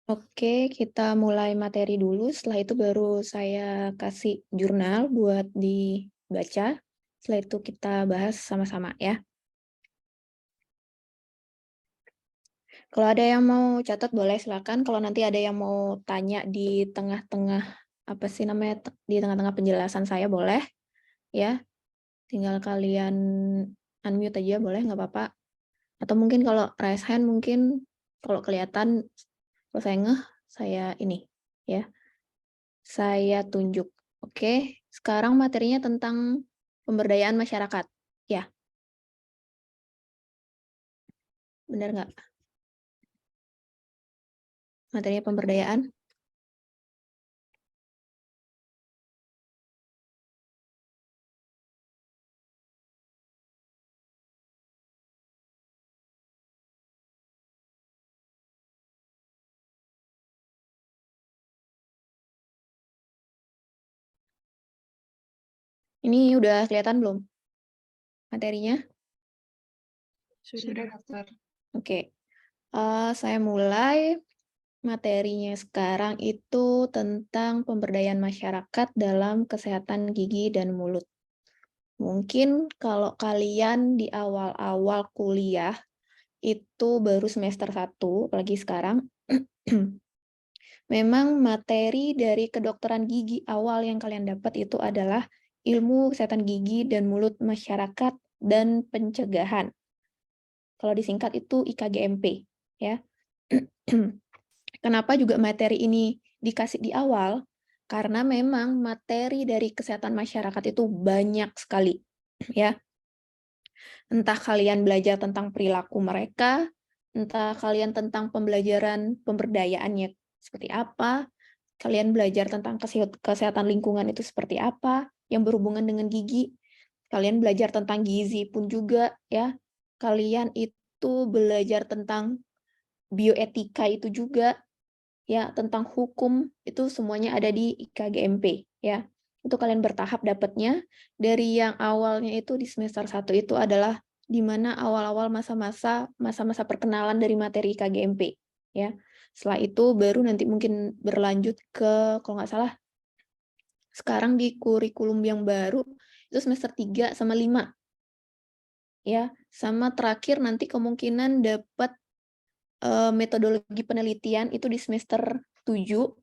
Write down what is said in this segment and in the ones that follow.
Oke, kita mulai materi dulu. Setelah itu baru saya kasih jurnal buat dibaca. Setelah itu kita bahas sama-sama ya. Kalau ada yang mau catat boleh silakan. Kalau nanti ada yang mau tanya di tengah-tengah apa sih namanya di tengah-tengah penjelasan saya boleh ya. Tinggal kalian unmute aja boleh nggak apa-apa. Atau mungkin kalau raise hand mungkin kalau kelihatan kalau saya ngeh saya ini ya. Saya tunjuk. Oke, sekarang materinya tentang pemberdayaan masyarakat. Ya, benar nggak? Materinya pemberdayaan. Ini udah kelihatan belum materinya? Sudah, Dokter. Oke, saya mulai. Materinya sekarang itu tentang pemberdayaan masyarakat dalam kesehatan gigi dan mulut. Mungkin kalau kalian di awal-awal kuliah itu baru semester 1, apalagi sekarang, memang materi dari kedokteran gigi awal yang kalian dapat itu adalah ilmu kesehatan gigi dan mulut masyarakat dan pencegahan. Kalau disingkat itu IKGMP, ya. Kenapa juga materi ini dikasih di awal? Karena memang materi dari kesehatan masyarakat itu banyak sekali, ya. Entah kalian belajar tentang perilaku mereka, entah kalian tentang pembelajaran pemberdayaannya seperti apa, kalian belajar tentang kesehatan lingkungan itu seperti apa, yang berhubungan dengan gigi, kalian belajar tentang gizi pun juga, ya. Kalian itu belajar tentang bioetika itu juga, ya, tentang hukum, itu semuanya ada di IKGMP, ya. Itu kalian bertahap dapatnya, dari yang awalnya itu di semester 1 itu adalah di mana awal-awal masa-masa perkenalan dari materi IKGMP, ya. Setelah itu baru nanti mungkin berlanjut ke, kalau nggak salah, sekarang di kurikulum yang baru, itu semester 3 sama 5, ya. Sama terakhir nanti kemungkinan dapat metodologi penelitian itu di semester 7,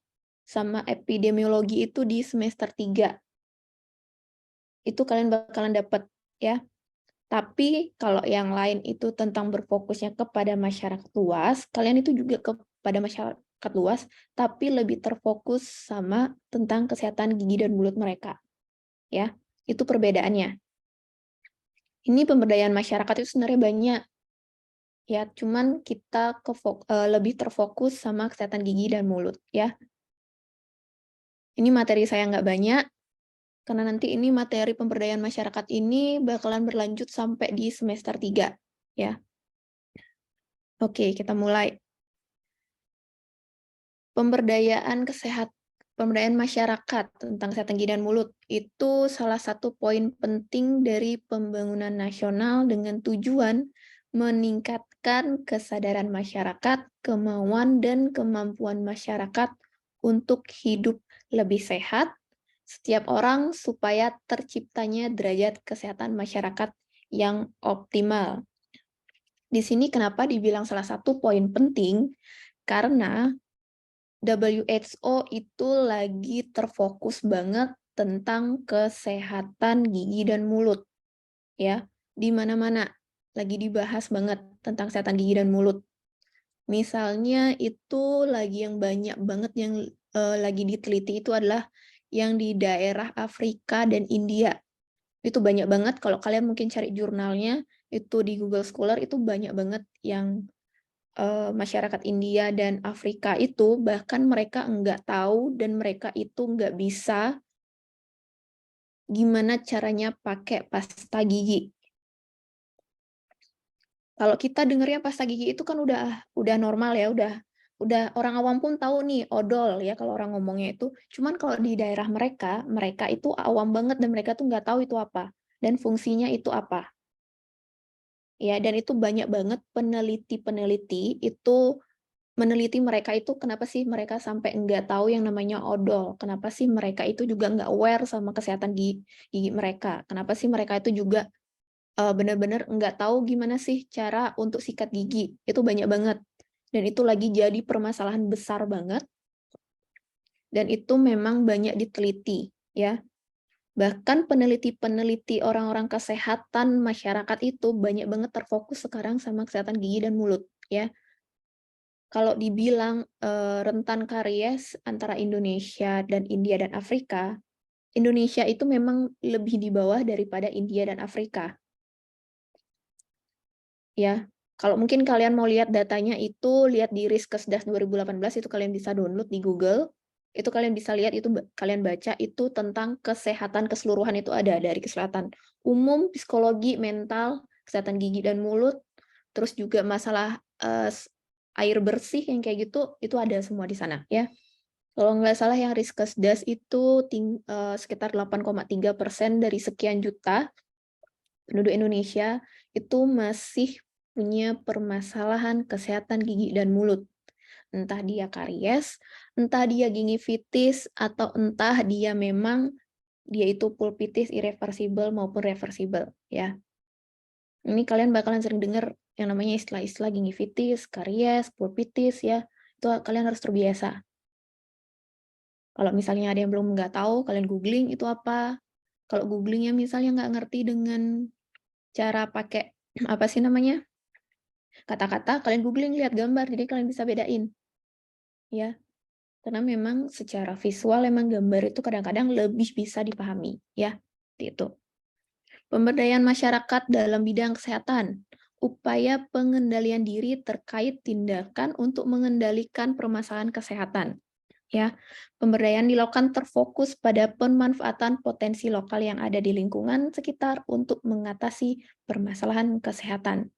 sama epidemiologi itu di semester 3. Itu kalian bakalan dapat, ya. Tapi kalau yang lain itu tentang berfokusnya kepada masyarakat luas, kalian itu juga kepada masyarakat luas, tapi lebih terfokus sama tentang kesehatan gigi dan mulut mereka, ya. Itu perbedaannya. Ini pemberdayaan masyarakat itu sebenarnya banyak, ya, cuman kita lebih terfokus sama kesehatan gigi dan mulut, ya. Ini materi saya nggak banyak, karena nanti ini materi pemberdayaan masyarakat ini bakalan berlanjut sampai di semester 3, ya. Oke, kita mulai. Pemberdayaan masyarakat tentang kesehatan gigi dan mulut itu salah satu poin penting dari pembangunan nasional dengan tujuan meningkatkan kesadaran masyarakat, kemauan dan kemampuan masyarakat untuk hidup lebih sehat setiap orang supaya terciptanya derajat kesehatan masyarakat yang optimal. Di sini kenapa dibilang salah satu poin penting? Karena WHO itu lagi terfokus banget tentang kesehatan gigi dan mulut, ya. Di mana-mana lagi dibahas banget tentang kesehatan gigi dan mulut. Misalnya itu lagi yang banyak banget yang lagi diteliti itu adalah yang di daerah Afrika dan India. Itu banyak banget, kalau kalian mungkin cari jurnalnya, itu di Google Scholar, itu banyak banget yang masyarakat India dan Afrika itu bahkan mereka nggak tahu dan mereka itu nggak bisa gimana caranya pakai pasta gigi. Kalau kita dengarnya pasta gigi itu kan udah normal ya, udah orang awam pun tahu nih odol ya kalau orang ngomongnya itu. Cuman kalau di daerah mereka, mereka itu awam banget dan mereka tuh nggak tahu itu apa dan fungsinya itu apa. Ya, dan itu banyak banget peneliti-peneliti itu meneliti mereka itu kenapa sih mereka sampai nggak tahu yang namanya odol, kenapa sih mereka itu juga nggak aware sama kesehatan gigi mereka, kenapa sih mereka itu juga benar-benar nggak tahu gimana sih cara untuk sikat gigi, itu banyak banget. Dan itu lagi jadi permasalahan besar banget, dan itu memang banyak diteliti, ya. Bahkan peneliti-peneliti orang-orang kesehatan masyarakat itu banyak banget terfokus sekarang sama kesehatan gigi dan mulut, ya. Kalau dibilang, rentan karies antara Indonesia dan India dan Afrika, Indonesia itu memang lebih di bawah daripada India dan Afrika. Ya, kalau mungkin kalian mau lihat datanya itu, lihat di Riskesdas 2018, itu kalian bisa download di Google, itu kalian bisa lihat, itu kalian baca, itu tentang kesehatan keseluruhan itu ada, dari kesehatan umum, psikologi, mental, kesehatan gigi dan mulut, terus juga masalah, air bersih yang kayak gitu, itu ada semua di sana, ya. Kalau nggak salah yang Riskesdas itu sekitar 8,3% dari sekian juta penduduk Indonesia itu masih punya permasalahan kesehatan gigi dan mulut. Entah dia karies, entah dia gingivitis, atau entah dia memang dia itu pulpitis irreversible maupun reversible, ya. Ini kalian bakalan sering dengar yang namanya istilah-istilah gingivitis, karies, pulpitis, ya. Itu kalian harus terbiasa. Kalau misalnya ada yang belum nggak tahu, kalian googling itu apa. Kalau googlingnya misalnya nggak ngerti dengan cara pakai apa sih namanya, kata-kata, kalian googling, lihat gambar, jadi kalian bisa bedain, ya. Karena memang secara visual emang gambar itu kadang-kadang lebih bisa dipahami, ya. Seperti itu. Pemberdayaan masyarakat dalam bidang kesehatan. Upaya pengendalian diri terkait tindakan untuk mengendalikan permasalahan kesehatan. Ya, pemberdayaan dilakukan terfokus pada pemanfaatan potensi lokal yang ada di lingkungan sekitar untuk mengatasi permasalahan kesehatan.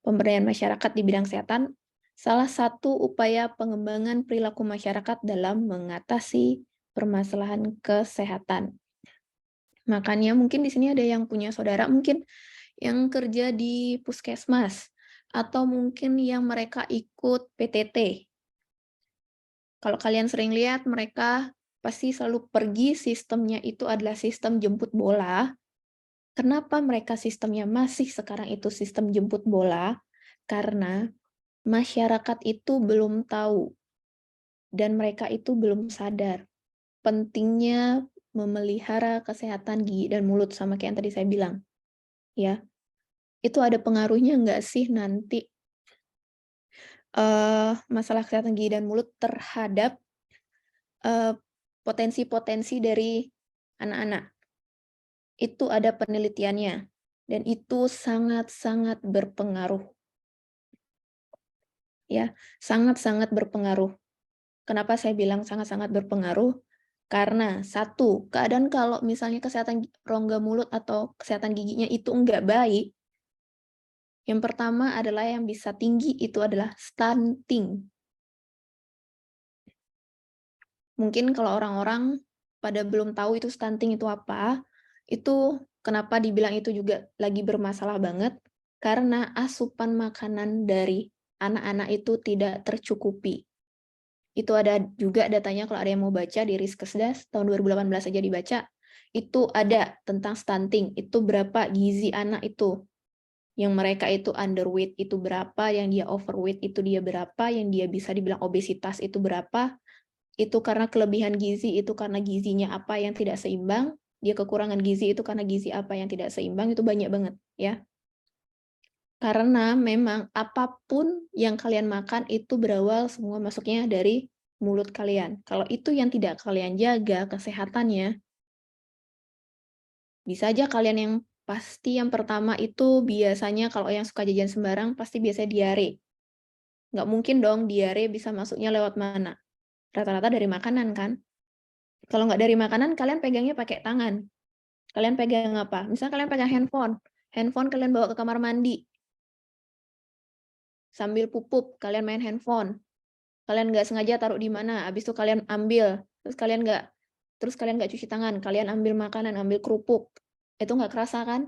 Pemberdayaan masyarakat di bidang kesehatan, salah satu upaya pengembangan perilaku masyarakat dalam mengatasi permasalahan kesehatan. Makanya mungkin di sini ada yang punya saudara mungkin yang kerja di puskesmas, atau mungkin yang mereka ikut PTT. Kalau kalian sering lihat, mereka pasti selalu pergi, sistemnya itu adalah sistem jemput bola. Kenapa mereka sistemnya masih sekarang itu sistem jemput bola? Karena masyarakat itu belum tahu dan mereka itu belum sadar pentingnya memelihara kesehatan gigi dan mulut, sama kayak yang tadi saya bilang, ya. Itu ada pengaruhnya nggak sih nanti, masalah kesehatan gigi dan mulut terhadap, eee, potensi-potensi dari anak-anak? Itu ada penelitiannya, dan itu sangat-sangat berpengaruh, ya, sangat-sangat berpengaruh. Kenapa saya bilang sangat-sangat berpengaruh? Karena satu, keadaan kalau misalnya kesehatan rongga mulut atau kesehatan giginya itu enggak baik, yang pertama adalah yang bisa tinggi itu adalah stunting. Mungkin kalau orang-orang pada belum tahu itu stunting itu apa, itu kenapa dibilang itu juga lagi bermasalah banget, karena asupan makanan dari anak-anak itu tidak tercukupi. Itu ada juga datanya kalau ada yang mau baca di Riskesdas tahun 2018 aja dibaca, itu ada tentang stunting, itu berapa gizi anak itu, yang mereka itu underweight itu berapa, yang dia overweight itu dia berapa, yang dia bisa dibilang obesitas itu berapa, itu karena kelebihan gizi, itu karena gizinya apa yang tidak seimbang, dia kekurangan gizi itu karena gizi apa yang tidak seimbang, itu banyak banget, ya. Karena memang apapun yang kalian makan itu berawal semua masuknya dari mulut kalian. Kalau itu yang tidak kalian jaga kesehatannya, bisa aja kalian yang pasti yang pertama itu biasanya kalau yang suka jajan sembarang pasti biasanya diare. Nggak mungkin dong diare bisa masuknya lewat mana? Rata-rata dari makanan kan? Kalau nggak dari makanan, kalian pegangnya pakai tangan. Kalian pegang apa? Misal kalian pegang handphone. Handphone kalian bawa ke kamar mandi. Sambil pupuk, kalian main handphone. Kalian nggak sengaja taruh di mana, habis itu kalian ambil, terus kalian nggak cuci tangan, kalian ambil makanan, ambil kerupuk. Itu nggak kerasa kan?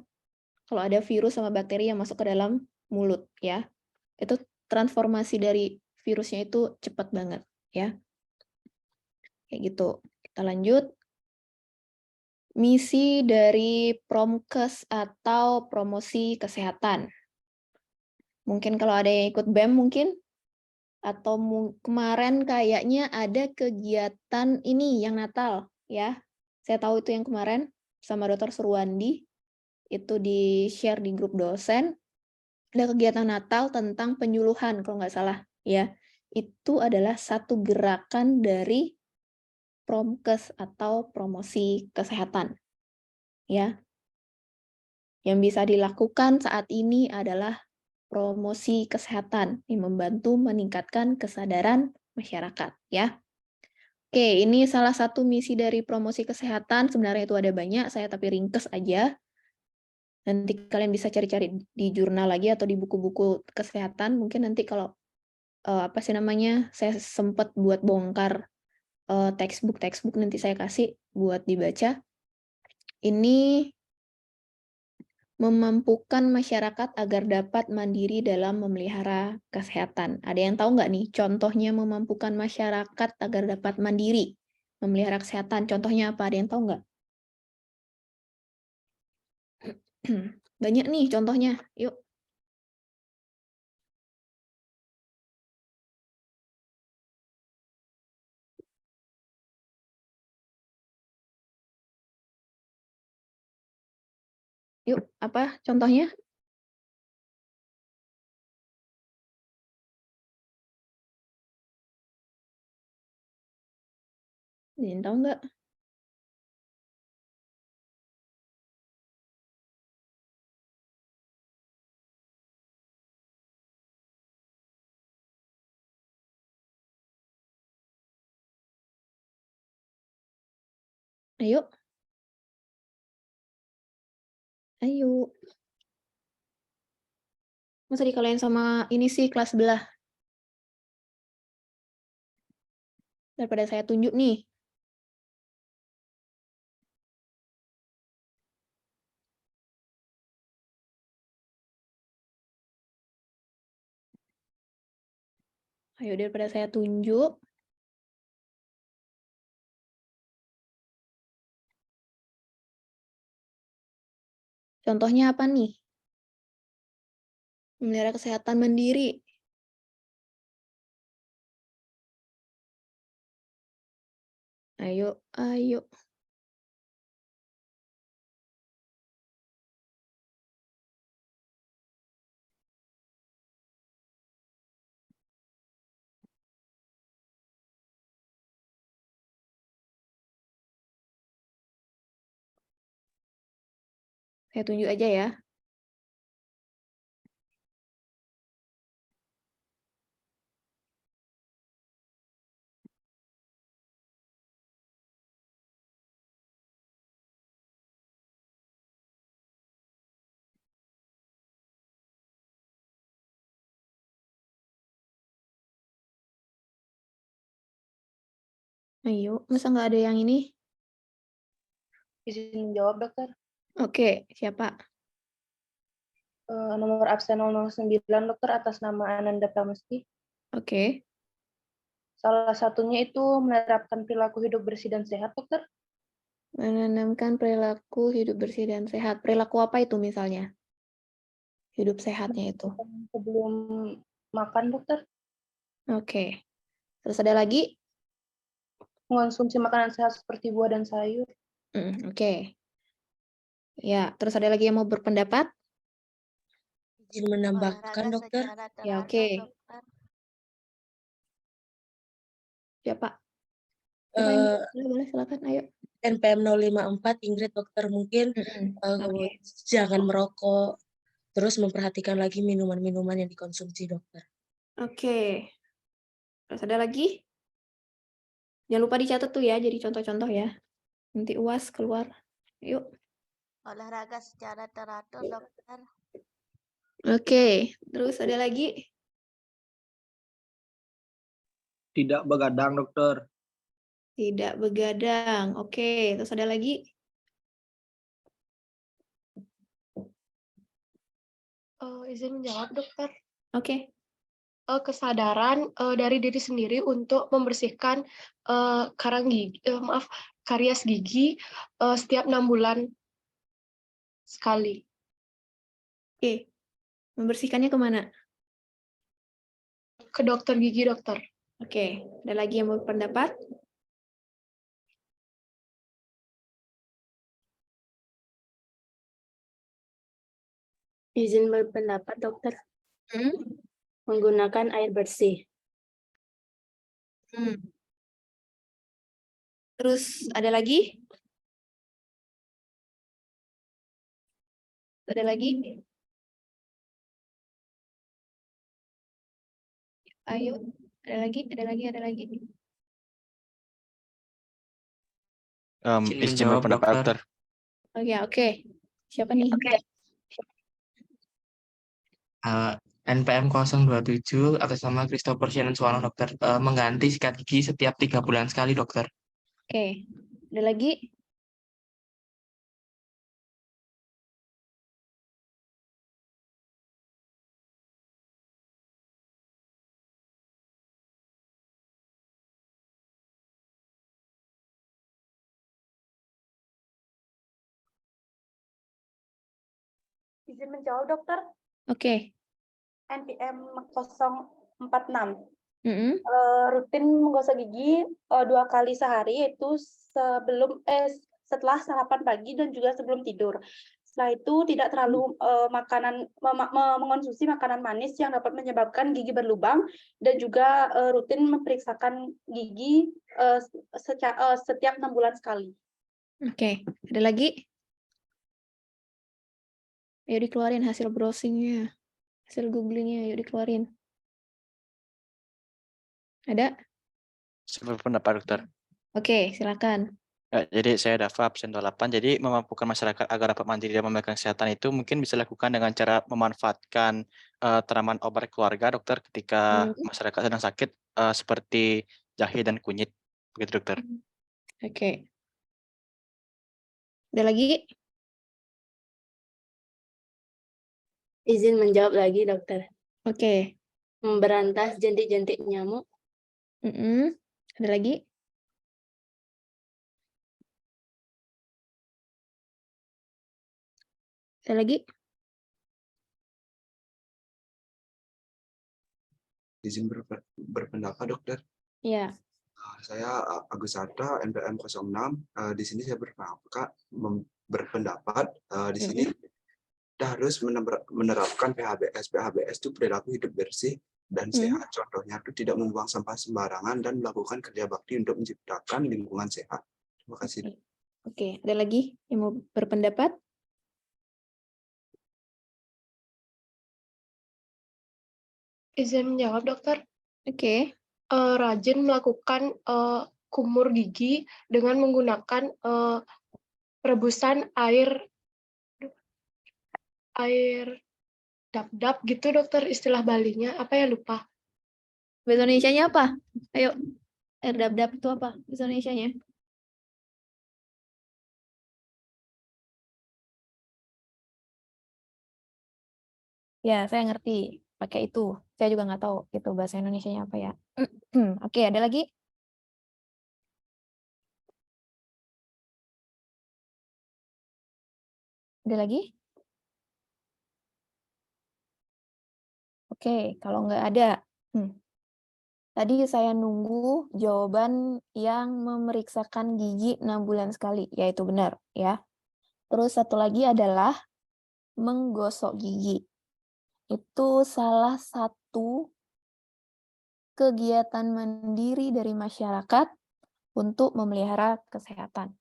Kalau ada virus sama bakteri yang masuk ke dalam mulut, ya. Itu transformasi dari virusnya itu cepat banget ya. Kayak gitu. Kita lanjut. Misi dari Promkes atau promosi kesehatan. Mungkin kalau ada yang ikut BEM mungkin, atau kemarin kayaknya ada kegiatan ini yang Natal ya. Saya tahu itu yang kemarin sama Dr. Surwandi, itu di-share di grup dosen. Ada kegiatan Natal tentang penyuluhan kalau nggak salah ya. Itu adalah satu gerakan dari Promkes atau promosi kesehatan ya. Yang bisa dilakukan saat ini adalah promosi kesehatan yang membantu meningkatkan kesadaran masyarakat ya. Oke, ini salah satu misi dari promosi kesehatan. Sebenarnya itu ada banyak, saya tapi ringkes aja. Nanti kalian bisa cari-cari di jurnal lagi atau di buku-buku kesehatan. Mungkin nanti kalau apa sih namanya, saya sempat buat bongkar textbook nanti saya kasih buat dibaca. Ini memampukan masyarakat agar dapat mandiri dalam memelihara kesehatan. Ada yang tahu nggak nih contohnya memampukan masyarakat agar dapat mandiri memelihara kesehatan? Contohnya apa? Ada yang tahu nggak? Banyak nih contohnya. Yuk. Yuk, apa contohnya? Ada yang tahu nggak? Ayo. Ayo. Masa dikalahin sama ini sih kelas sebelah? Daripada saya tunjuk nih. Ayo daripada saya tunjuk. Contohnya apa nih? Memelihara kesehatan mandiri. Ayo, ayo. Saya tunjuk aja ya. Ayo, masa nggak ada yang ini? Izin menjawab, dokter. Oke, siapa? Nomor absen 009, dokter, atas nama Ananda Pramesti. Oke. Salah satunya itu menerapkan perilaku hidup bersih dan sehat, dokter. Menanamkan perilaku hidup bersih dan sehat. Perilaku apa itu misalnya? Hidup sehatnya itu. Sebelum makan, dokter. Oke. Terus ada lagi? Mengonsumsi makanan sehat seperti buah dan sayur. Oke. Ya, terus ada lagi yang mau berpendapat? Izin menambahkan, dokter. Ya, oke. Siapa? Siapa yang boleh silakan, ayo. NPM 054 Ingrid, dokter, mungkin Oke. jangan merokok, terus memperhatikan lagi minuman-minuman yang dikonsumsi, dokter. Oke. Terus ada lagi? Jangan lupa dicatat tuh ya, jadi contoh-contoh ya. Nanti UAS keluar. Yuk. Olahraga secara teratur, dokter. Oke. Terus ada lagi? Tidak begadang, dokter. Tidak begadang. Oke. Terus ada lagi? Izin menjawab, dokter. Oke. kesadaran dari diri sendiri untuk membersihkan karies gigi setiap 6 bulan sekali. Oke. Membersihkannya kemana? Ke dokter gigi, dokter. Oke. Ada lagi yang mau berpendapat? Izin berpendapat, dokter. Hmm? Menggunakan air bersih. Hmm. Terus ada lagi? Ada lagi? Ayo, ada lagi, ada lagi, ada lagi. Izin berpendapat, dokter. Oke, oke. Siapa nih? NPM 027 atas nama Christopher Shannon Suwano, dokter. Mengganti sikat gigi setiap 3 bulan sekali, dokter. Oke. Ada lagi? Izin menjawab, dokter. Oke. NPM 046. Mm-mm. Rutin menggosok gigi 2 kali sehari, yaitu setelah sarapan pagi dan juga sebelum tidur. Setelah itu tidak terlalu mengonsumsi makanan manis yang dapat menyebabkan gigi berlubang, dan juga rutin memeriksakan gigi setiap 6 bulan sekali. Oke. Ada lagi? Ayo dikeluarin hasil browsingnya. Hasil googlingnya, ayo dikeluarin. Ada? Saya berpendapat, dokter. Oke, silakan. Jadi saya Dava, absen 28. Jadi memampukan masyarakat agar dapat mandiri dan memegang kesehatan itu mungkin bisa dilakukan dengan cara memanfaatkan tanaman obat keluarga, dokter, ketika masyarakat sedang sakit, seperti jahe dan kunyit. Begitu, dokter. Oke. Ada lagi? Izin menjawab lagi, dokter. Oke. Memberantas jentik-jentik nyamuk. Ada lagi? Ada lagi? Izin berpendapat, dokter. Iya. Saya Agus Arta, NPM 06. Di sini saya berpendapat di sini kita harus menerapkan PHBS. PHBS itu perilaku hidup bersih dan sehat. Contohnya itu tidak membuang sampah sembarangan dan melakukan kerja bakti untuk menciptakan lingkungan sehat. Terima kasih. Oke, ada lagi yang mau berpendapat? Izin menjawab, dokter. Oke. Rajin melakukan kumur gigi dengan menggunakan rebusan air dap-dap gitu, dokter, istilah Balinya. Apa ya, lupa. Bahasa Indonesianya apa? Ayo. Air dap-dap itu apa? Bahasa Indonesianya? Ya, saya ngerti. Pakai itu. Saya juga nggak tahu itu bahasa Indonesianya apa ya. Oke, ada lagi? Ada lagi? Oke, kalau nggak ada. Tadi saya nunggu jawaban yang memeriksakan gigi 6 bulan sekali, yaitu benar, ya. Terus satu lagi adalah menggosok gigi. Itu salah satu kegiatan mandiri dari masyarakat untuk memelihara kesehatan.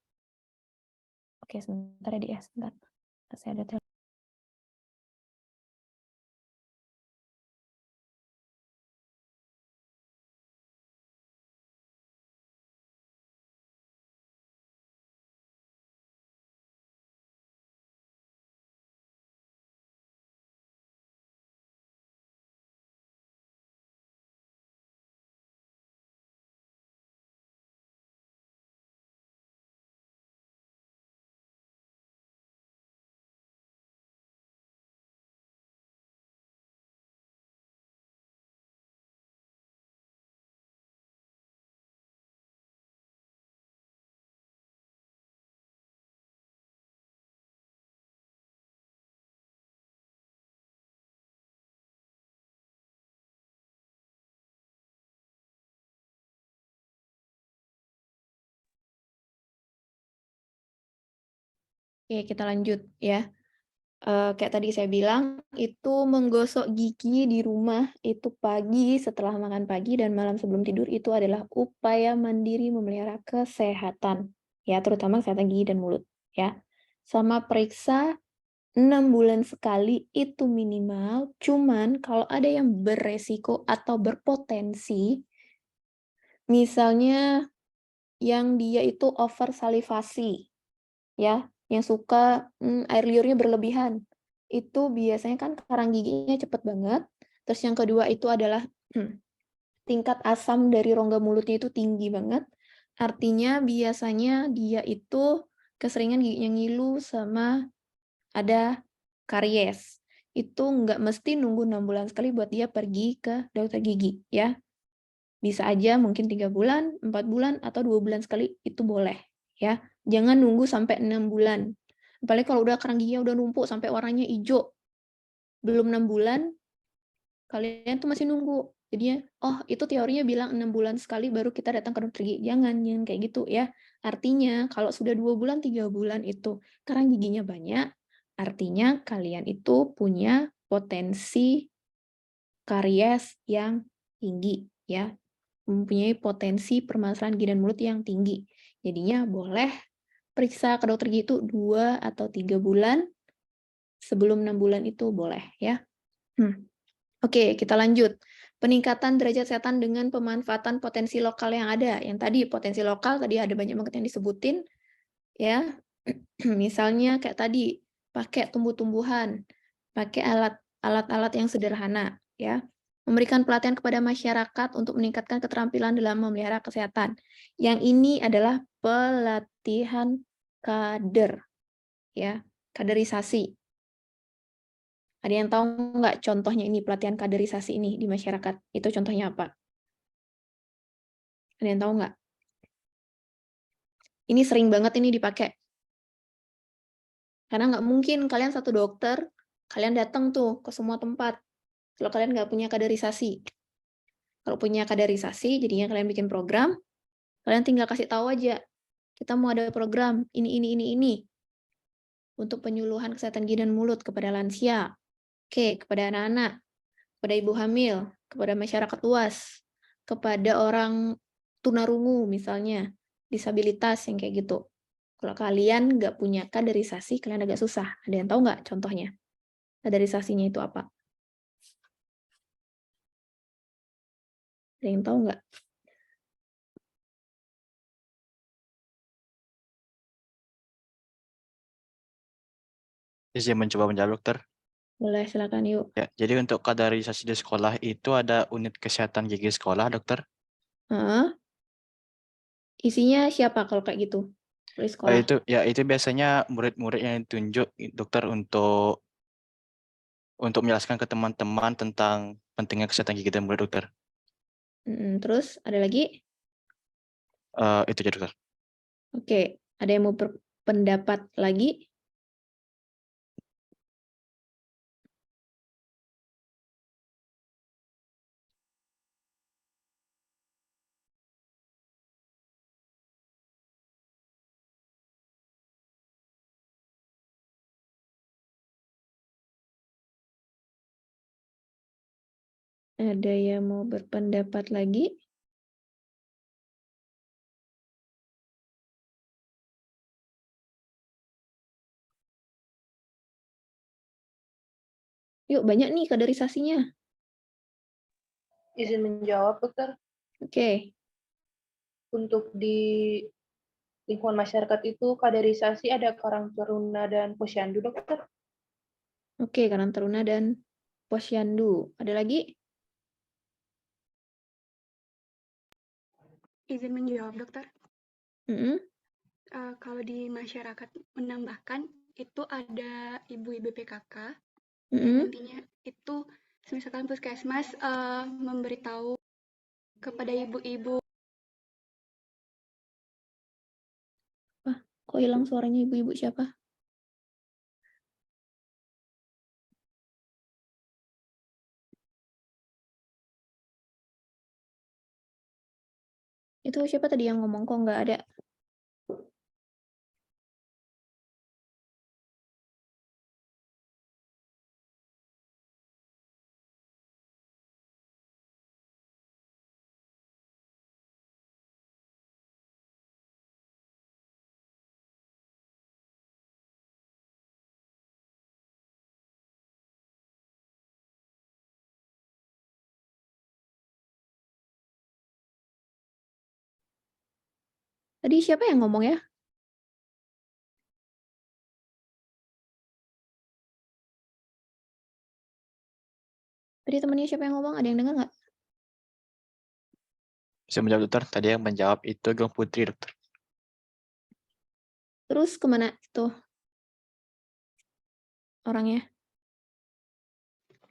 Oke, sebentar ya, Di, sebentar. Saya ada Oke, kita lanjut ya. Kayak tadi saya bilang, itu menggosok gigi di rumah itu pagi setelah makan pagi dan malam sebelum tidur itu adalah upaya mandiri memelihara kesehatan, ya, terutama kesehatan gigi dan mulut, ya. Sama periksa 6 bulan sekali itu minimal, cuman kalau ada yang beresiko atau berpotensi, misalnya yang dia itu over salivasi, ya, yang suka, air liurnya berlebihan. Itu biasanya kan karang giginya cepet banget. Terus yang kedua itu adalah tingkat asam dari rongga mulutnya itu tinggi banget. Artinya biasanya dia itu keseringan giginya ngilu sama ada karies. Itu nggak mesti nunggu 6 bulan sekali buat dia pergi ke dokter gigi, ya. Bisa aja mungkin 3 bulan, 4 bulan, atau 2 bulan sekali, itu boleh, ya. Jangan nunggu sampai 6 bulan. Apalagi kalau udah kerang giginya udah numpuk sampai warnanya hijau, belum 6 bulan, kalian tuh masih nunggu. Jadinya, oh itu teorinya bilang 6 bulan sekali baru kita datang ke dokter gigi. Jangan kayak gitu ya. Artinya kalau sudah 2 bulan, 3 bulan itu kerang giginya banyak, artinya kalian itu punya potensi karies yang tinggi, ya. Mempunyai potensi permasalahan gigi dan mulut yang tinggi. Jadinya boleh periksa ke dokter gigi itu 2 atau 3 bulan, sebelum 6 bulan itu boleh, ya. Oke, kita lanjut. Peningkatan derajat kesehatan dengan pemanfaatan potensi lokal yang ada. Yang tadi potensi lokal, tadi ada banyak banget yang disebutin, ya. Misalnya kayak tadi, pakai tumbuh-tumbuhan, pakai alat-alat yang sederhana, ya. Memberikan pelatihan kepada masyarakat untuk meningkatkan keterampilan dalam memelihara kesehatan. Yang ini adalah pelatihan kader, ya, kaderisasi. Ada yang tahu nggak contohnya ini, pelatihan kaderisasi ini di masyarakat? Itu contohnya apa? Ada yang tahu nggak? Ini sering banget ini dipakai. Karena nggak mungkin kalian satu dokter, kalian datang tuh ke semua tempat. Kalau kalian nggak punya kaderisasi. Kalau punya kaderisasi, jadinya kalian bikin program, kalian tinggal kasih tahu aja, kita mau ada program ini. Untuk penyuluhan kesehatan gigi dan mulut kepada lansia, oke, kepada anak-anak, kepada ibu hamil, kepada masyarakat luas, kepada orang tunarungu misalnya, disabilitas yang kayak gitu. Kalau kalian nggak punya kaderisasi, kalian agak susah. Ada yang tahu nggak contohnya? Kaderisasinya itu apa? Ada yang tahu nggak? Izin mencoba menjawab, dokter. Boleh, silakan yuk. Ya, jadi untuk kaderisasi di sekolah itu ada unit kesehatan gigi sekolah, dokter. Isinya siapa kalau kayak gitu? Di sekolah. Itu biasanya murid-murid yang ditunjuk, dokter, untuk menjelaskan ke teman-teman tentang pentingnya kesehatan gigi dan mulut, dokter. Terus ada lagi? Itu aja, dokter. Oke, ada yang mau berpendapat lagi? Ada yang mau berpendapat lagi? Yuk, banyak nih kaderisasinya. Izin menjawab, dokter. Oke. Untuk di lingkungan masyarakat itu kaderisasi ada Karang Taruna dan Posyandu, dokter. Oke, Karang Taruna dan Posyandu. Ada lagi? Izin menjawab, dokter. Kalau di masyarakat menambahkan, itu ada ibu-ibu PKK, yang nantinya itu misalkan puskesmas memberitahu kepada ibu-ibu. Kok hilang suaranya ibu-ibu siapa? Itu siapa tadi yang ngomong, kok nggak ada? Tadi siapa yang ngomong ya? Tadi temennya siapa yang ngomong? Ada yang dengar nggak? Bisa menjawab dokter. Tadi yang menjawab itu Gong Putri dokter. Terus kemana itu orangnya?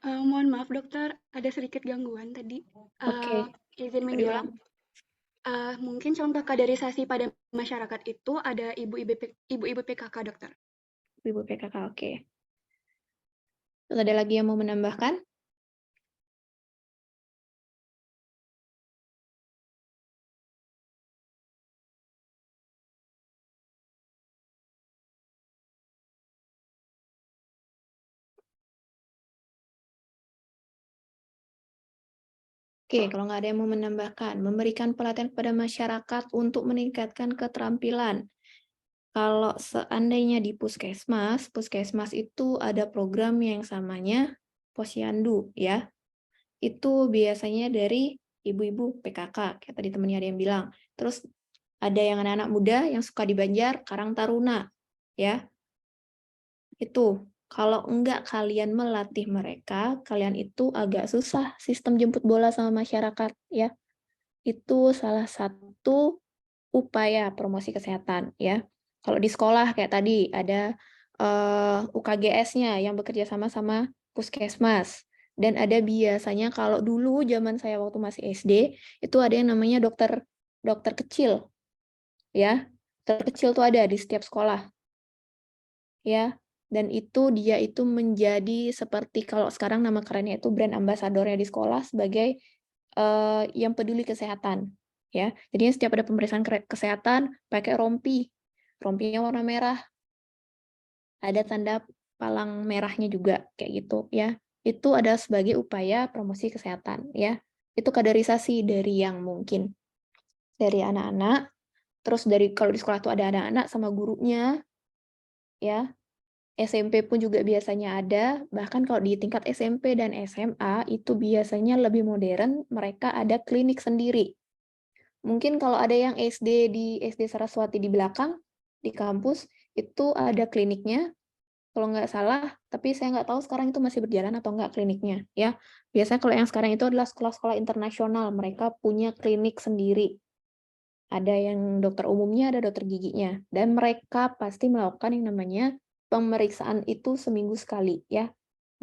Mohon maaf dokter, ada sedikit gangguan tadi. Oke. Izin Coba diulang. menjawab. Mungkin contoh kaderisasi pada masyarakat itu ada ibu-ibu PKK dokter. Ibu PKK, oke. Terus ada lagi yang mau menambahkan? Oke, kalau nggak ada yang mau menambahkan, memberikan pelatihan kepada masyarakat untuk meningkatkan keterampilan. Kalau seandainya di puskesmas itu ada program yang samanya Posyandu, ya. Itu biasanya dari ibu-ibu PKK, kayak tadi temennya ada yang bilang. Terus ada yang anak-anak muda yang suka di Banjar, Karang Taruna, ya. Itu. Kalau enggak kalian melatih mereka, kalian itu agak susah sistem jemput bola sama masyarakat, ya. Itu salah satu upaya promosi kesehatan, ya. Kalau di sekolah kayak tadi ada UKGS-nya yang bekerja sama sama puskesmas. Dan ada biasanya kalau dulu zaman saya waktu masih SD, itu ada yang namanya dokter kecil, ya. Dokter kecil tuh ada di setiap sekolah, ya. Dan dia itu menjadi seperti kalau sekarang nama kerennya itu brand ambasadornya di sekolah sebagai yang peduli kesehatan, ya. Jadinya setiap ada pemeriksaan kesehatan pakai rompinya warna merah, ada tanda palang merahnya juga kayak gitu, ya. Itu ada sebagai upaya promosi kesehatan, ya. Itu kaderisasi dari yang mungkin dari anak-anak, terus dari kalau di sekolah tuh ada anak-anak sama gurunya, ya. SMP pun juga biasanya ada, bahkan kalau di tingkat SMP dan SMA itu biasanya lebih modern, mereka ada klinik sendiri. Mungkin kalau ada yang SD di SD Saraswati di belakang, di kampus, itu ada kliniknya, kalau nggak salah, tapi saya nggak tahu sekarang itu masih berjalan atau nggak kliniknya, ya. Biasanya kalau yang sekarang itu adalah sekolah-sekolah internasional, mereka punya klinik sendiri. Ada yang dokter umumnya, ada dokter giginya, dan mereka pasti melakukan yang namanya pemeriksaan itu seminggu sekali, ya.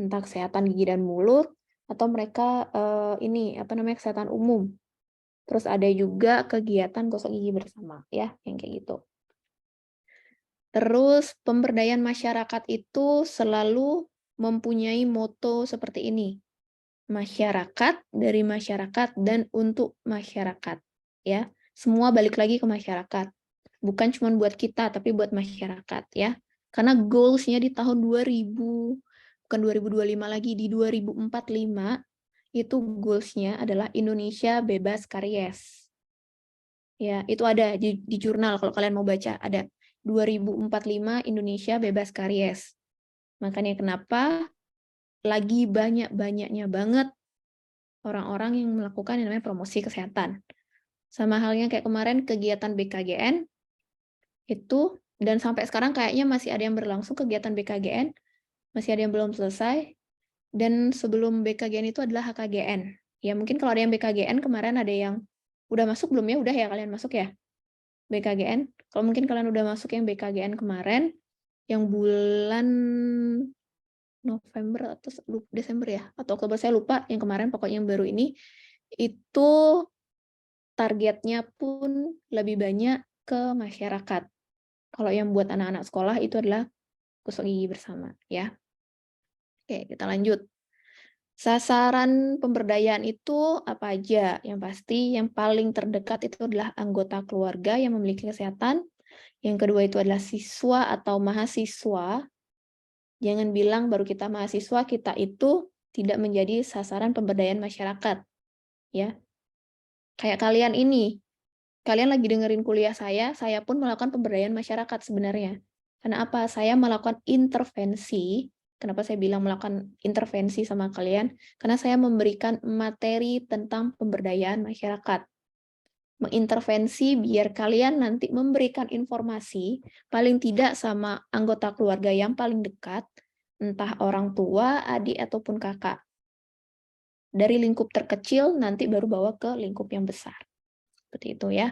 Entah kesehatan gigi dan mulut, atau mereka kesehatan umum. Terus ada juga kegiatan gosok gigi bersama, ya, yang kayak gitu. Terus pemberdayaan masyarakat itu selalu mempunyai moto seperti ini. Masyarakat, dari masyarakat, dan untuk masyarakat, ya. Semua balik lagi ke masyarakat. Bukan cuma buat kita, tapi buat masyarakat, ya. Karena goals-nya di tahun 2000, bukan 2025 lagi, di 2045, itu goals-nya adalah Indonesia bebas karies. Ya, itu ada di jurnal kalau kalian mau baca, ada 2045 Indonesia bebas karies. Makanya kenapa lagi banyak-banyaknya banget orang-orang yang melakukan yang namanya promosi kesehatan. Sama halnya kayak kemarin kegiatan BKGN, itu, dan sampai sekarang kayaknya masih ada yang berlangsung kegiatan BKGN, masih ada yang belum selesai, dan sebelum BKGN itu adalah HKGN. Ya mungkin kalau ada yang BKGN kemarin ada yang udah masuk belum ya? Udah ya kalian masuk ya? BKGN. Kalau mungkin kalian udah masuk yang BKGN kemarin, yang bulan November atau Desember ya? Atau Oktober, saya lupa, yang kemarin pokoknya yang baru ini, itu targetnya pun lebih banyak ke masyarakat. Kalau yang buat anak-anak sekolah itu adalah gosok gigi bersama, ya. Oke, kita lanjut. Sasaran pemberdayaan itu apa aja? Yang pasti, yang paling terdekat itu adalah anggota keluarga yang memiliki kesehatan. Yang kedua itu adalah siswa atau mahasiswa. Jangan bilang baru kita mahasiswa, kita itu tidak menjadi sasaran pemberdayaan masyarakat. Ya. Kayak kalian ini, kalian lagi dengerin kuliah saya pun melakukan pemberdayaan masyarakat sebenarnya. Karena apa? Saya melakukan intervensi. Kenapa saya bilang melakukan intervensi sama kalian? Karena saya memberikan materi tentang pemberdayaan masyarakat. mengintervensi biar kalian nanti memberikan informasi paling tidak sama anggota keluarga yang paling dekat, entah orang tua, adik, ataupun kakak. Dari lingkup terkecil nanti baru bawa ke lingkup yang besar. Seperti itu ya.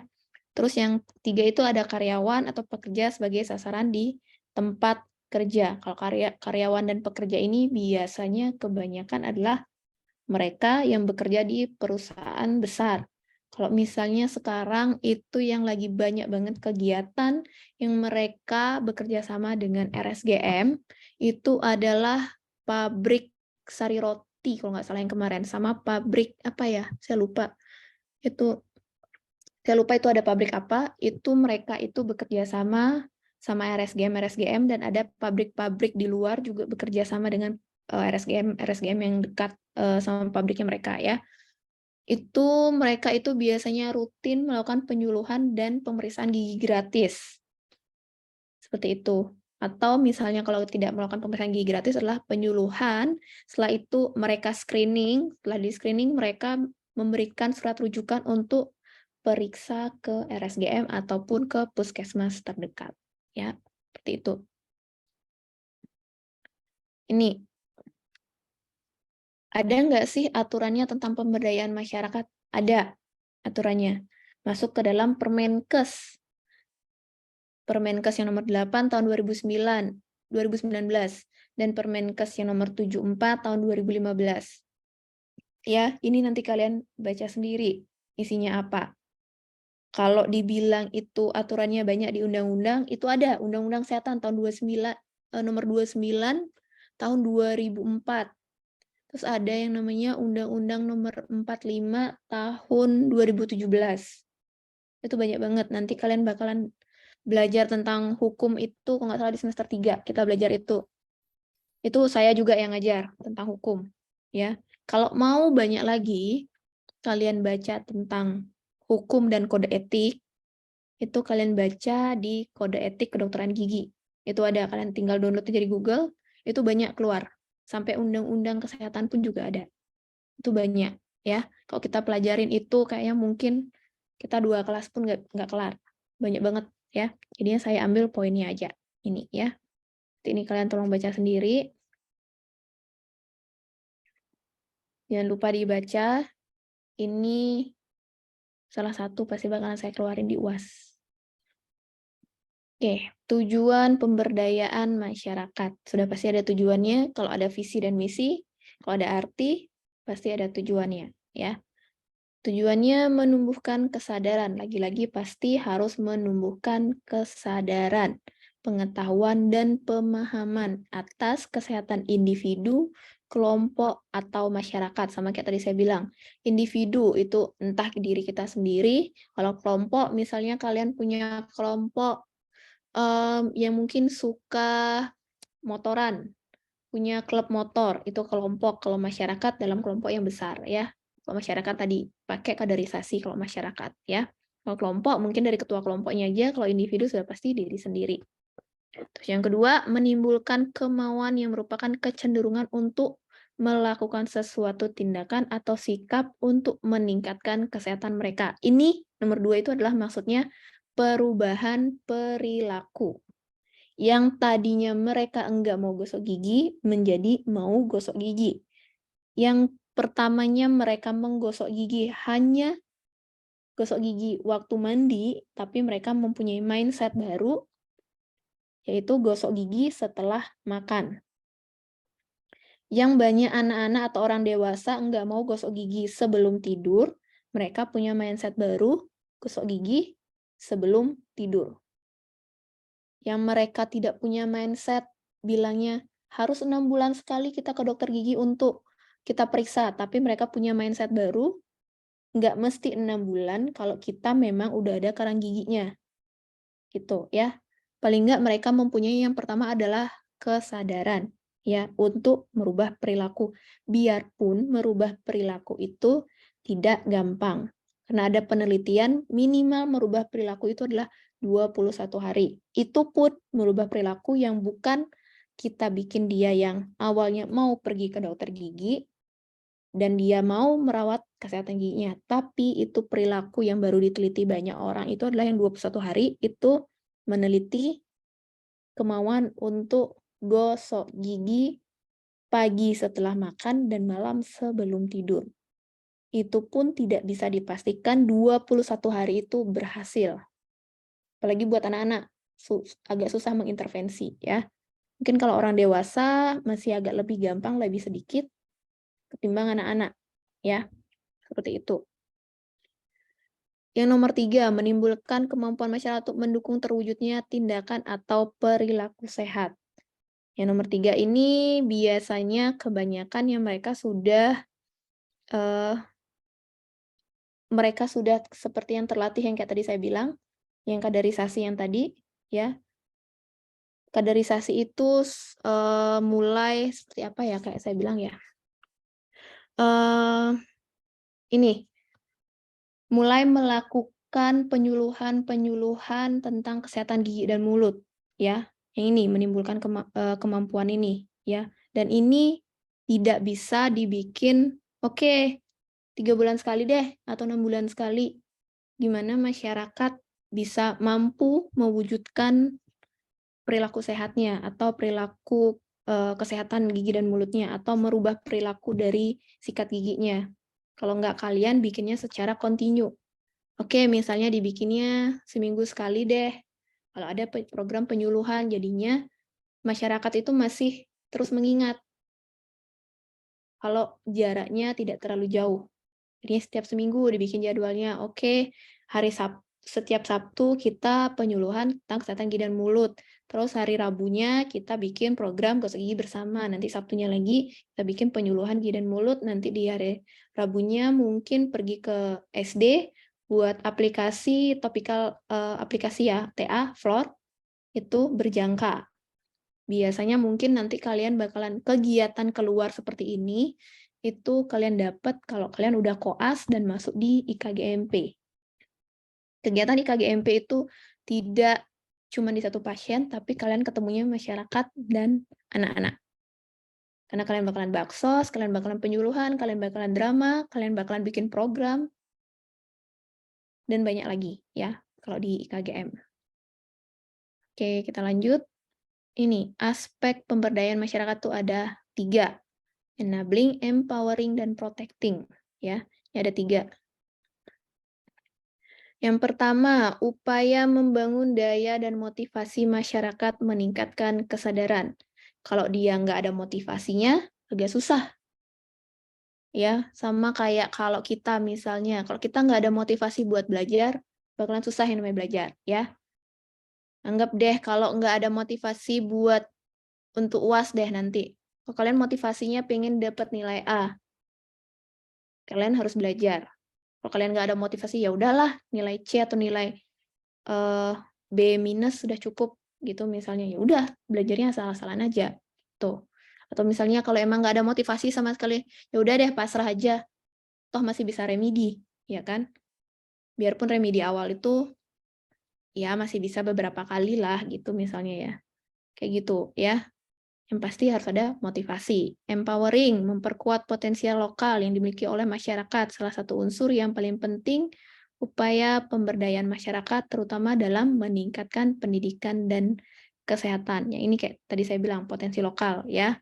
Terus yang ketiga itu ada karyawan atau pekerja sebagai sasaran di tempat kerja. Kalau karyawan dan pekerja ini biasanya kebanyakan adalah mereka yang bekerja di perusahaan besar. Kalau misalnya sekarang itu yang lagi banyak banget kegiatan yang mereka bekerja sama dengan RSGM, itu adalah pabrik sari roti, kalau nggak salah yang kemarin, sama pabrik apa ya, saya lupa. Itu ada pabrik apa, itu mereka itu bekerja sama RSGM, dan ada pabrik-pabrik di luar juga bekerja sama dengan RSGM yang dekat sama pabriknya mereka ya. Itu mereka itu biasanya rutin melakukan penyuluhan dan pemeriksaan gigi gratis. Seperti itu. Atau misalnya kalau tidak melakukan pemeriksaan gigi gratis adalah penyuluhan, setelah itu mereka screening, setelah di screening mereka memberikan surat rujukan untuk periksa ke RSGM ataupun ke puskesmas terdekat. Ya, seperti itu. Ini ada nggak sih aturannya tentang pemberdayaan masyarakat? Ada aturannya. Masuk ke dalam Permenkes. Permenkes yang nomor 8 tahun 2019 dan Permenkes yang nomor 74 tahun 2015. Ya, ini nanti kalian baca sendiri isinya apa. Kalau dibilang itu aturannya banyak di undang-undang, itu ada Undang-Undang Kesehatan tahun nomor 29 tahun 2004. Terus ada yang namanya Undang-Undang nomor 45 tahun 2017. Itu banyak banget. Nanti kalian bakalan belajar tentang hukum itu, kalau nggak salah di semester 3, kita belajar itu. Itu saya juga yang ngajar tentang hukum. Ya. Kalau mau banyak lagi, kalian baca tentang hukum dan kode etik, itu kalian baca di Kode Etik Kedokteran Gigi. Itu ada, kalian tinggal download dari Google, itu banyak keluar. Sampai undang-undang kesehatan pun juga ada. Itu banyak ya. Kalau kita pelajarin itu kayaknya mungkin kita 2 kelas pun nggak kelar. Banyak banget ya. Jadinya saya ambil poinnya aja. Ini ya. Ini kalian tolong baca sendiri. Jangan lupa dibaca. Ini salah satu pasti bakalan saya keluarin di UAS. Oke, tujuan pemberdayaan masyarakat. Sudah pasti ada tujuannya, kalau ada visi dan misi, kalau ada arti, pasti ada tujuannya, ya. Tujuannya menumbuhkan kesadaran, lagi-lagi pasti harus menumbuhkan kesadaran, pengetahuan, dan pemahaman atas kesehatan individu, kelompok, atau masyarakat. Sama kayak tadi saya bilang, individu itu entah diri kita sendiri, kalau kelompok, misalnya kalian punya kelompok yang mungkin suka motoran, punya klub motor, itu kelompok. Kalau masyarakat dalam kelompok yang besar ya. Kalau masyarakat tadi pakai kaderisasi kalau masyarakat ya. Kalau kelompok mungkin dari ketua kelompoknya aja, kalau individu sudah pasti diri sendiri. Terus yang kedua, menimbulkan kemauan yang merupakan kecenderungan untuk melakukan sesuatu tindakan atau sikap untuk meningkatkan kesehatan mereka. Ini nomor 2 itu adalah maksudnya perubahan perilaku. Yang tadinya mereka enggak mau gosok gigi, menjadi mau gosok gigi. Yang pertamanya mereka menggosok gigi hanya gosok gigi waktu mandi, tapi mereka mempunyai mindset baru, yaitu gosok gigi setelah makan. Yang banyak anak-anak atau orang dewasa enggak mau gosok gigi sebelum tidur, mereka punya mindset baru, gosok gigi sebelum tidur. Yang mereka tidak punya mindset, bilangnya harus 6 bulan sekali kita ke dokter gigi untuk kita periksa, tapi mereka punya mindset baru, nggak mesti 6 bulan kalau kita memang udah ada karang giginya. Gitu ya. Paling nggak mereka mempunyai yang pertama adalah kesadaran ya untuk merubah perilaku. Biarpun merubah perilaku itu tidak gampang. Karena ada penelitian minimal merubah perilaku itu adalah 21 hari. Itu pun merubah perilaku yang bukan kita bikin dia yang awalnya mau pergi ke dokter gigi, dan dia mau merawat kesehatan giginya, tapi itu perilaku yang baru diteliti banyak orang, itu adalah yang 21 hari itu meneliti kemauan untuk gosok gigi pagi setelah makan dan malam sebelum tidur. Itu pun tidak bisa dipastikan 21 hari itu berhasil. Apalagi buat anak-anak, agak susah mengintervensi ya. Mungkin kalau orang dewasa masih agak lebih gampang, lebih sedikit ketimbang anak-anak ya. Seperti itu. Yang nomor 3, menimbulkan kemampuan masyarakat untuk mendukung terwujudnya tindakan atau perilaku sehat. Yang nomor 3 ini biasanya kebanyakan yang mereka sudah seperti yang terlatih yang kayak tadi saya bilang, yang kaderisasi yang tadi, ya. Kaderisasi itu mulai seperti apa ya, kayak saya bilang ya. Ini, mulai melakukan penyuluhan tentang kesehatan gigi dan mulut, ya. Yang ini menimbulkan kemampuan ini, ya. Dan ini tidak bisa dibikin, oke, 3 bulan sekali deh, atau 6 bulan sekali. Gimana masyarakat bisa mampu mewujudkan perilaku sehatnya, atau perilaku kesehatan gigi dan mulutnya, atau merubah perilaku dari sikat giginya. Kalau nggak kalian bikinnya secara kontinu. Oke, misalnya dibikinnya seminggu sekali deh. Kalau ada program penyuluhan, jadinya masyarakat itu masih terus mengingat. Kalau jaraknya tidak terlalu jauh. Jadi setiap seminggu dibikin jadwalnya. Oke, setiap Sabtu kita penyuluhan tentang kesehatan gigi dan mulut. Terus hari Rabunya kita bikin program gosok gigi bersama. Nanti Sabtunya lagi kita bikin penyuluhan gigi dan mulut. Nanti di hari Rabunya mungkin pergi ke SD buat aplikasi aplikasi ya, TA, Floor, itu berjangka. Biasanya mungkin nanti kalian bakalan kegiatan keluar seperti ini, itu kalian dapat kalau kalian udah koas dan masuk di IKGMP. Kegiatan IKGMP itu tidak cuma di satu pasien, tapi kalian ketemunya masyarakat dan anak-anak. Karena kalian bakalan baksos, kalian bakalan penyuluhan, kalian bakalan drama, kalian bakalan bikin program, dan banyak lagi ya kalau di IKGM. Oke, kita lanjut. Ini, aspek pemberdayaan masyarakat tuh ada 3. Enabling, empowering, dan protecting. Ya, ini ada 3. Yang pertama, upaya membangun daya dan motivasi masyarakat meningkatkan kesadaran. Kalau dia nggak ada motivasinya, agak susah. Ya, sama kayak kalau kita misalnya, kalau kita nggak ada motivasi buat belajar, bakalan susah yang namanya belajar, ya. Anggap deh kalau nggak ada motivasi buat untuk UAS deh nanti. Kalau kalian motivasinya pengen dapat nilai A, kalian harus belajar. Kalau kalian nggak ada motivasi, ya udahlah, nilai C atau nilai B minus sudah cukup gitu misalnya. Ya udah, belajarnya asal-asalan aja. Tuh. Atau misalnya kalau emang nggak ada motivasi sama sekali, ya udah deh pasrah aja. Toh masih bisa remedi, ya kan? Biarpun remedi awal itu ya masih bisa beberapa kali lah gitu misalnya ya. Kayak gitu ya. Yang pasti harus ada motivasi. Empowering, memperkuat potensial lokal yang dimiliki oleh masyarakat. Salah satu unsur yang paling penting, upaya pemberdayaan masyarakat, terutama dalam meningkatkan pendidikan dan kesehatan. Yang ini kayak tadi saya bilang, potensi lokal ya.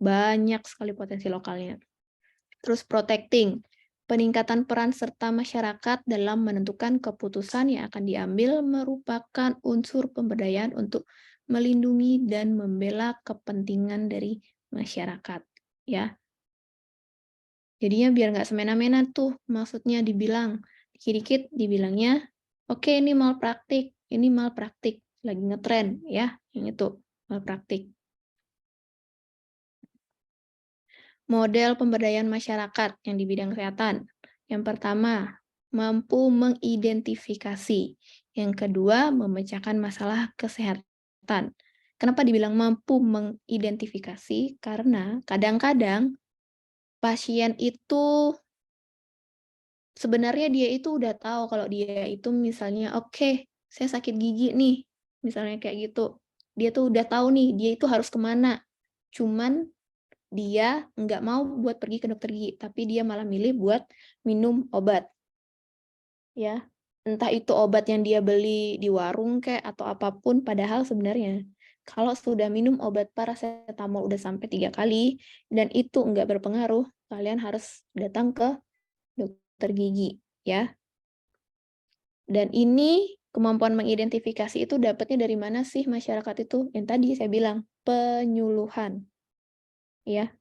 Banyak sekali potensi lokalnya. Terus protecting, peningkatan peran serta masyarakat dalam menentukan keputusan yang akan diambil merupakan unsur pemberdayaan untuk melindungi dan membela kepentingan dari masyarakat, ya. Jadinya biar nggak semena-mena tuh, maksudnya dibilang, dikit-dikit dibilangnya, oke ini malpraktik, lagi ngetren, ya, yang itu, malpraktik. Model pemberdayaan masyarakat yang di bidang kesehatan. Yang pertama, mampu mengidentifikasi. Yang kedua, memecahkan masalah kesehatan. Kenapa dibilang mampu mengidentifikasi? Karena kadang-kadang pasien itu sebenarnya dia itu udah tahu kalau dia itu misalnya, oke, saya sakit gigi nih, misalnya kayak gitu. Dia tuh udah tahu nih, dia itu harus kemana. Cuman dia nggak mau buat pergi ke dokter gigi, tapi dia malah milih buat minum obat. Ya, entah itu obat yang dia beli di warung kayak atau apapun, padahal sebenarnya kalau sudah minum obat paracetamol udah sampai 3 kali dan itu nggak berpengaruh, kalian harus datang ke dokter gigi ya. Dan ini kemampuan mengidentifikasi itu dapatnya dari mana sih masyarakat itu? Yang tadi saya bilang, penyuluhan. Ya.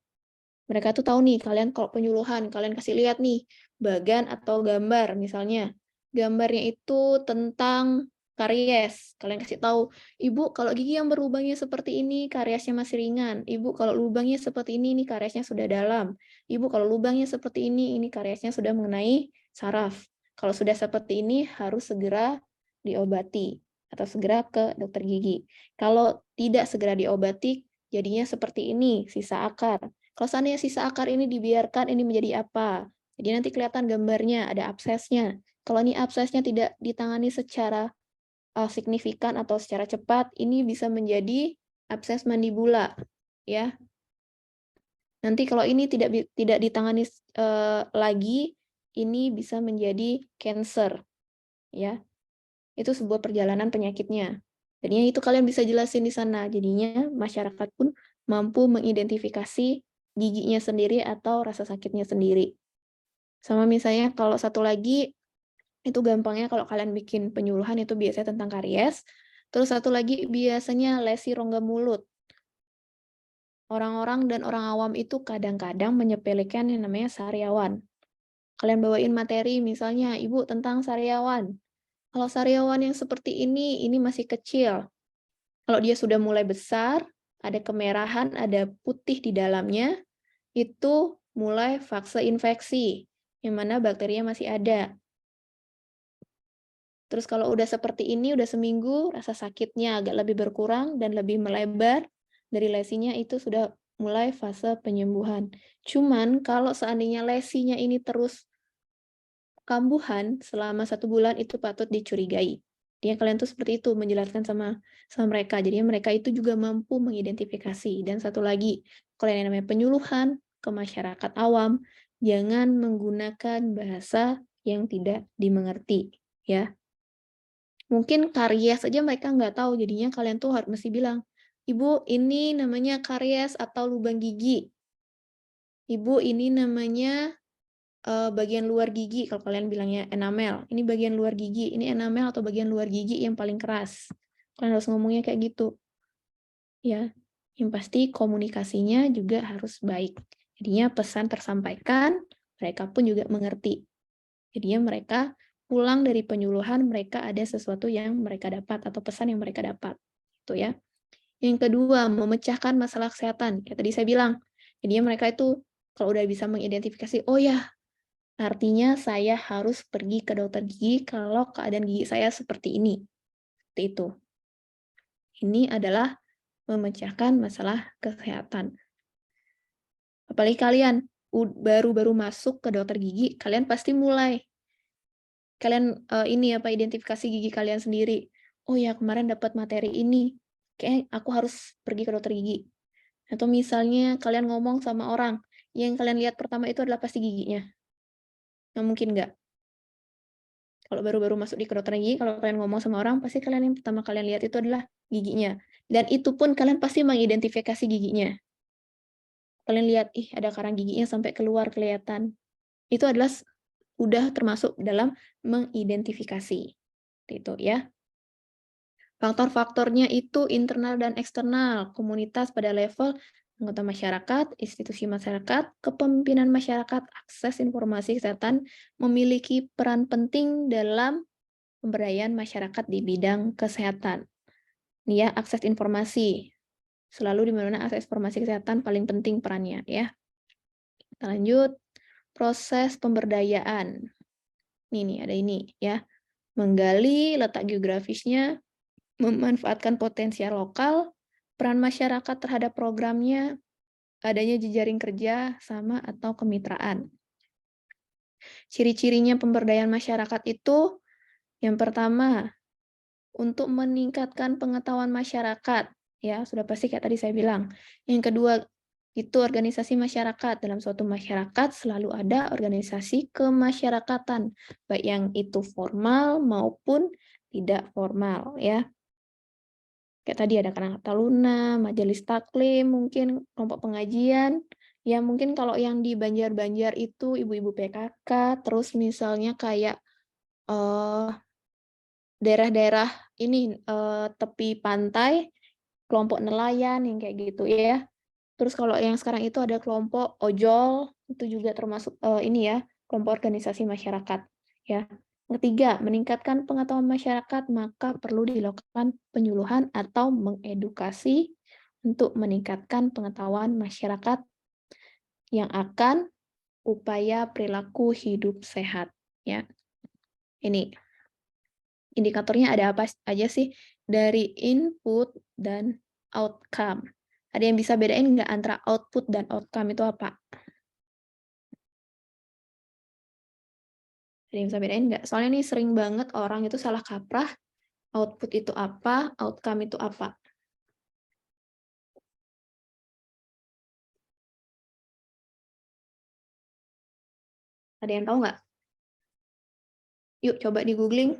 Mereka tuh tahu nih, kalian kalau penyuluhan, kalian kasih lihat nih, bagan atau gambar misalnya. Gambarnya itu tentang karies. Kalian kasih tahu, Ibu kalau gigi yang berlubangnya seperti ini, kariesnya masih ringan. Ibu kalau lubangnya seperti ini kariesnya sudah dalam. Ibu kalau lubangnya seperti ini kariesnya sudah mengenai saraf. Kalau sudah seperti ini, harus segera diobati atau segera ke dokter gigi. Kalau tidak segera diobati, jadinya seperti ini, sisa akar. Kalau seandainya sisa akar ini dibiarkan, ini menjadi apa? Jadi nanti kelihatan gambarnya, ada absesnya. Kalau ini absesnya tidak ditangani secara signifikan atau secara cepat, ini bisa menjadi abses mandibula, ya. Nanti kalau ini tidak ditangani lagi, ini bisa menjadi cancer, ya. Itu sebuah perjalanan penyakitnya. Jadinya itu kalian bisa jelasin di sana. Jadinya masyarakat pun mampu mengidentifikasi giginya sendiri atau rasa sakitnya sendiri. Sama misalnya kalau satu lagi, itu gampangnya kalau kalian bikin penyuluhan itu biasanya tentang karies. Terus satu lagi biasanya lesi rongga mulut. Orang-orang dan orang awam itu kadang-kadang menyepelekan yang namanya sariawan. Kalian bawain materi misalnya, Ibu tentang sariawan. Kalau sariawan yang seperti ini masih kecil. Kalau dia sudah mulai besar, ada kemerahan, ada putih di dalamnya, itu mulai fase infeksi, yang mana bakterinya masih ada. Terus kalau udah seperti ini, udah seminggu, rasa sakitnya agak lebih berkurang dan lebih melebar, dari lesinya itu sudah mulai fase penyembuhan. Cuman kalau seandainya lesinya ini terus kambuhan selama 1 bulan, itu patut dicurigai. Jadi kalian tuh seperti itu, menjelaskan sama mereka. Jadi mereka itu juga mampu mengidentifikasi. Dan satu lagi, kalau yang namanya penyuluhan ke masyarakat awam, jangan menggunakan bahasa yang tidak dimengerti, ya. Mungkin karies aja mereka nggak tahu, jadinya kalian tuh harus mesti bilang, Ibu, ini namanya karies atau lubang gigi. Ibu, ini namanya bagian luar gigi, kalau kalian bilangnya enamel. Ini bagian luar gigi, ini enamel atau bagian luar gigi yang paling keras. Kalian harus ngomongnya kayak gitu. Ya, yang pasti komunikasinya juga harus baik. Jadinya pesan tersampaikan, mereka pun juga mengerti. Jadinya mereka pulang dari penyuluhan, mereka ada sesuatu yang mereka dapat atau pesan yang mereka dapat. Itu ya. Yang kedua, memecahkan masalah kesehatan. Kayak tadi saya bilang, jadinya mereka itu kalau udah bisa mengidentifikasi, oh ya, artinya saya harus pergi ke dokter gigi kalau keadaan gigi saya seperti ini. Seperti itu. Ini adalah memecahkan masalah kesehatan. Apalagi kalian baru-baru masuk ke dokter gigi, kalian pasti mulai kalian identifikasi gigi kalian sendiri. Oh ya, kemarin dapat materi ini. Kayak aku harus pergi ke dokter gigi. Atau misalnya kalian ngomong sama orang, yang kalian lihat pertama itu adalah pasti giginya. Nah, mungkin nggak? Kalau baru-baru masuk di kedokteran gigi, kalau kalian ngomong sama orang, pasti kalian yang pertama kalian lihat itu adalah giginya. Dan itu pun kalian pasti mengidentifikasi giginya. Kalian lihat, ada karang giginya sampai keluar kelihatan. Itu adalah udah termasuk dalam mengidentifikasi. Itu ya. Faktor-faktornya itu internal dan eksternal, komunitas pada level anggota masyarakat, institusi masyarakat, kepemimpinan masyarakat, akses informasi kesehatan memiliki peran penting dalam pemberdayaan masyarakat di bidang kesehatan. Ini ya, akses informasi. Selalu di mana akses informasi kesehatan paling penting perannya ya. Kita lanjut. Proses pemberdayaan. Ini ada ini ya. Menggali letak geografisnya, memanfaatkan potensial lokal, peran masyarakat terhadap programnya, adanya jejaring kerja sama atau kemitraan. Ciri-cirinya pemberdayaan masyarakat itu, yang pertama, untuk meningkatkan pengetahuan masyarakat, ya sudah pasti kayak tadi saya bilang. Yang kedua, Itu organisasi masyarakat. Dalam suatu masyarakat selalu ada organisasi kemasyarakatan, baik yang itu formal maupun tidak formal, ya. Kayak tadi ada Karang Taruna, Majelis Taklim, mungkin kelompok pengajian. Ya mungkin kalau yang di Banjar-Banjar itu ibu-ibu PKK, terus misalnya kayak daerah-daerah ini tepi pantai, kelompok nelayan yang kayak gitu ya. Terus kalau yang sekarang itu ada kelompok ojol, itu juga termasuk ini ya, kelompok organisasi masyarakat ya. Ketiga, meningkatkan pengetahuan masyarakat, maka perlu dilakukan penyuluhan atau mengedukasi untuk meningkatkan pengetahuan masyarakat yang akan upaya perilaku hidup sehat ya. Ini indikatornya ada apa aja sih dari input dan outcome. Ada yang bisa bedain nggak antara output dan outcome itu apa? Ada yang bisa bedain nggak? Soalnya ini sering banget orang itu salah kaprah, output itu apa, outcome itu apa. Ada yang tahu nggak? Yuk coba di googling.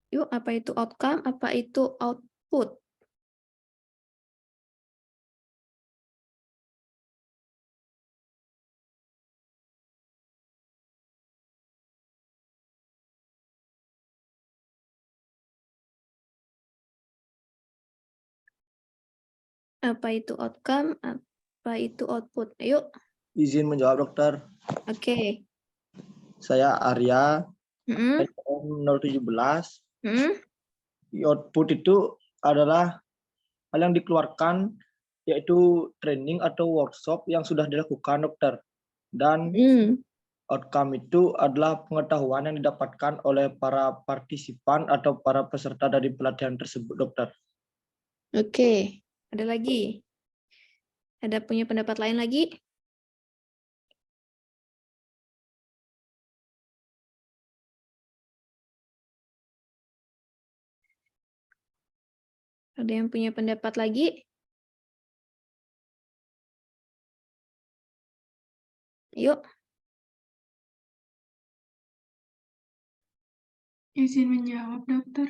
Yuk, apa itu outcome, apa itu output? Apa itu outcome, apa itu output? Ayo. Izin menjawab dokter. Oke. Saya Arya, Mm-mm. NPM 017. Mm-mm. Output itu adalah hal yang dikeluarkan, yaitu training atau workshop yang sudah dilakukan dokter. Dan outcome itu adalah pengetahuan yang didapatkan oleh para partisipan atau para peserta dari pelatihan tersebut dokter. Oke, ada lagi? Ada punya pendapat lain lagi? Ada yang punya pendapat lagi? Yuk. Izin menjawab, dokter.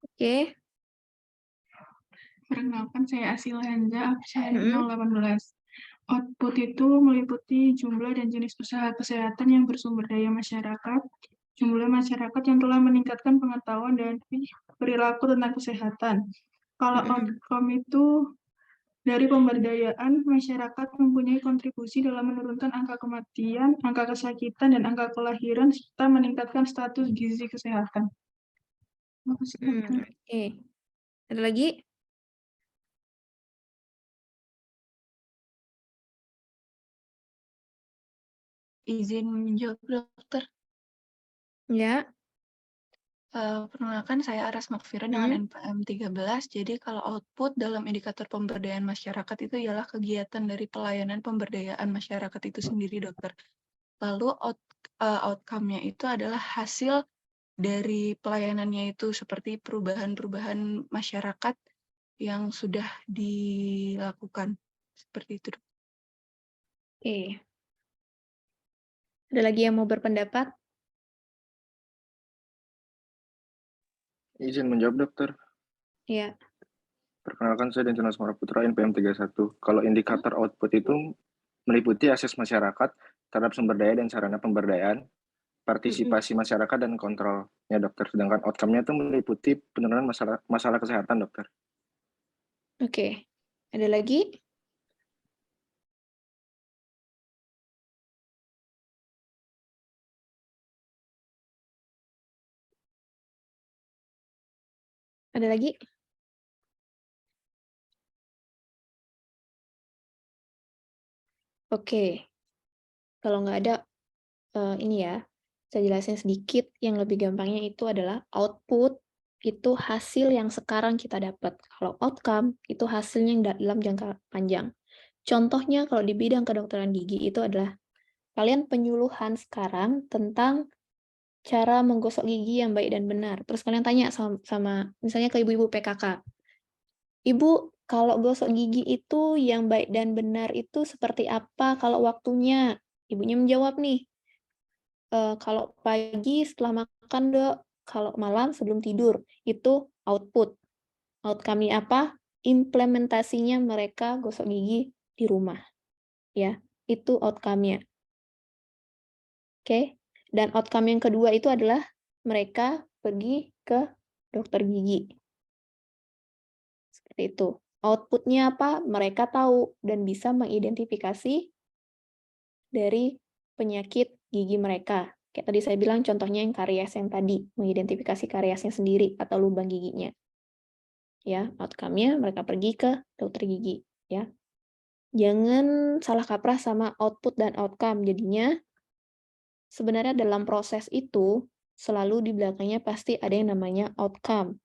Oke. Perkenalkan, saya Asil Hanza, absen 018. Output itu meliputi jumlah dan jenis usaha kesehatan yang bersumber daya masyarakat, jumlah masyarakat yang telah meningkatkan pengetahuan dan perilaku tentang kesehatan. Kalau outcome itu dari pemberdayaan, masyarakat mempunyai kontribusi dalam menurunkan angka kematian, angka kesakitan, dan angka kelahiran, serta meningkatkan status gizi kesehatan. Makasih, dokter. Oke. Ada lagi? Izin menjawab, dokter. Ya. Perkenalkan, saya Aras Makfira dengan NPM 13. Jadi kalau output dalam indikator pemberdayaan masyarakat itu ialah kegiatan dari pelayanan pemberdayaan masyarakat itu sendiri, dokter. Lalu outcome-nya itu adalah hasil dari pelayanannya itu seperti perubahan-perubahan masyarakat yang sudah dilakukan. Seperti itu, dokter. Oke. Ada lagi yang mau berpendapat? Izin menjawab, dokter. Iya. Perkenalkan, saya Denjana Asmara Putra, NPM 31. Kalau indikator output itu meliputi akses masyarakat terhadap sumber daya dan sarana pemberdayaan, partisipasi masyarakat dan kontrolnya, dokter. Sedangkan outcome-nya itu meliputi penurunan masalah kesehatan, dokter. Oke. Ada lagi? Ada lagi? Oke. Kalau nggak ada, ini ya, saya jelasin sedikit. Yang lebih gampangnya itu adalah output itu hasil yang sekarang kita dapat. Kalau outcome, itu hasilnya yang dalam jangka panjang. Contohnya kalau di bidang kedokteran gigi itu adalah kalian penyuluhan sekarang tentang cara menggosok gigi yang baik dan benar. Terus kalian tanya sama misalnya ke ibu-ibu PKK. Ibu, kalau gosok gigi itu yang baik dan benar itu seperti apa kalau waktunya? Ibunya menjawab nih, kalau pagi setelah makan, Dok. Kalau malam sebelum tidur. Itu output. Outcome-nya apa? Implementasinya mereka gosok gigi di rumah. Ya, itu outcome-nya. Oke. Dan outcome yang kedua itu adalah mereka pergi ke dokter gigi. Seperti itu. Output-nya apa? Mereka tahu dan bisa mengidentifikasi dari penyakit gigi mereka. Kayak tadi saya bilang contohnya yang karies yang tadi, mengidentifikasi kariesnya sendiri atau lubang giginya. Ya, outcome-nya mereka pergi ke dokter gigi, ya. Jangan salah kaprah sama output dan outcome. Jadinya sebenarnya dalam proses itu selalu di belakangnya pasti ada yang namanya outcome.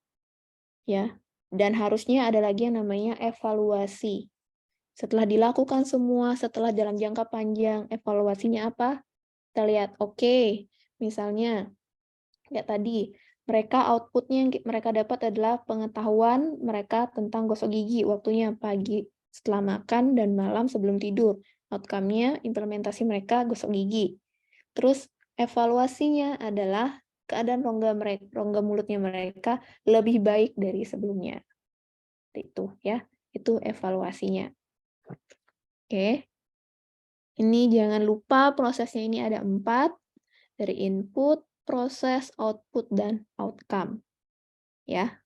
Ya. Dan harusnya ada lagi yang namanya evaluasi. Setelah dilakukan semua, setelah dalam jangka panjang, evaluasinya apa? Kita lihat, oke, misalnya, kayak tadi, mereka outputnya yang mereka dapat adalah pengetahuan mereka tentang gosok gigi, waktunya pagi setelah makan dan malam sebelum tidur. Outcome-nya, implementasi mereka gosok gigi. Terus, evaluasinya adalah keadaan rongga mulutnya mereka lebih baik dari sebelumnya. Itu ya, itu evaluasinya. Oke. Ini jangan lupa prosesnya ini ada 4, dari input, proses, output, dan outcome. Ya.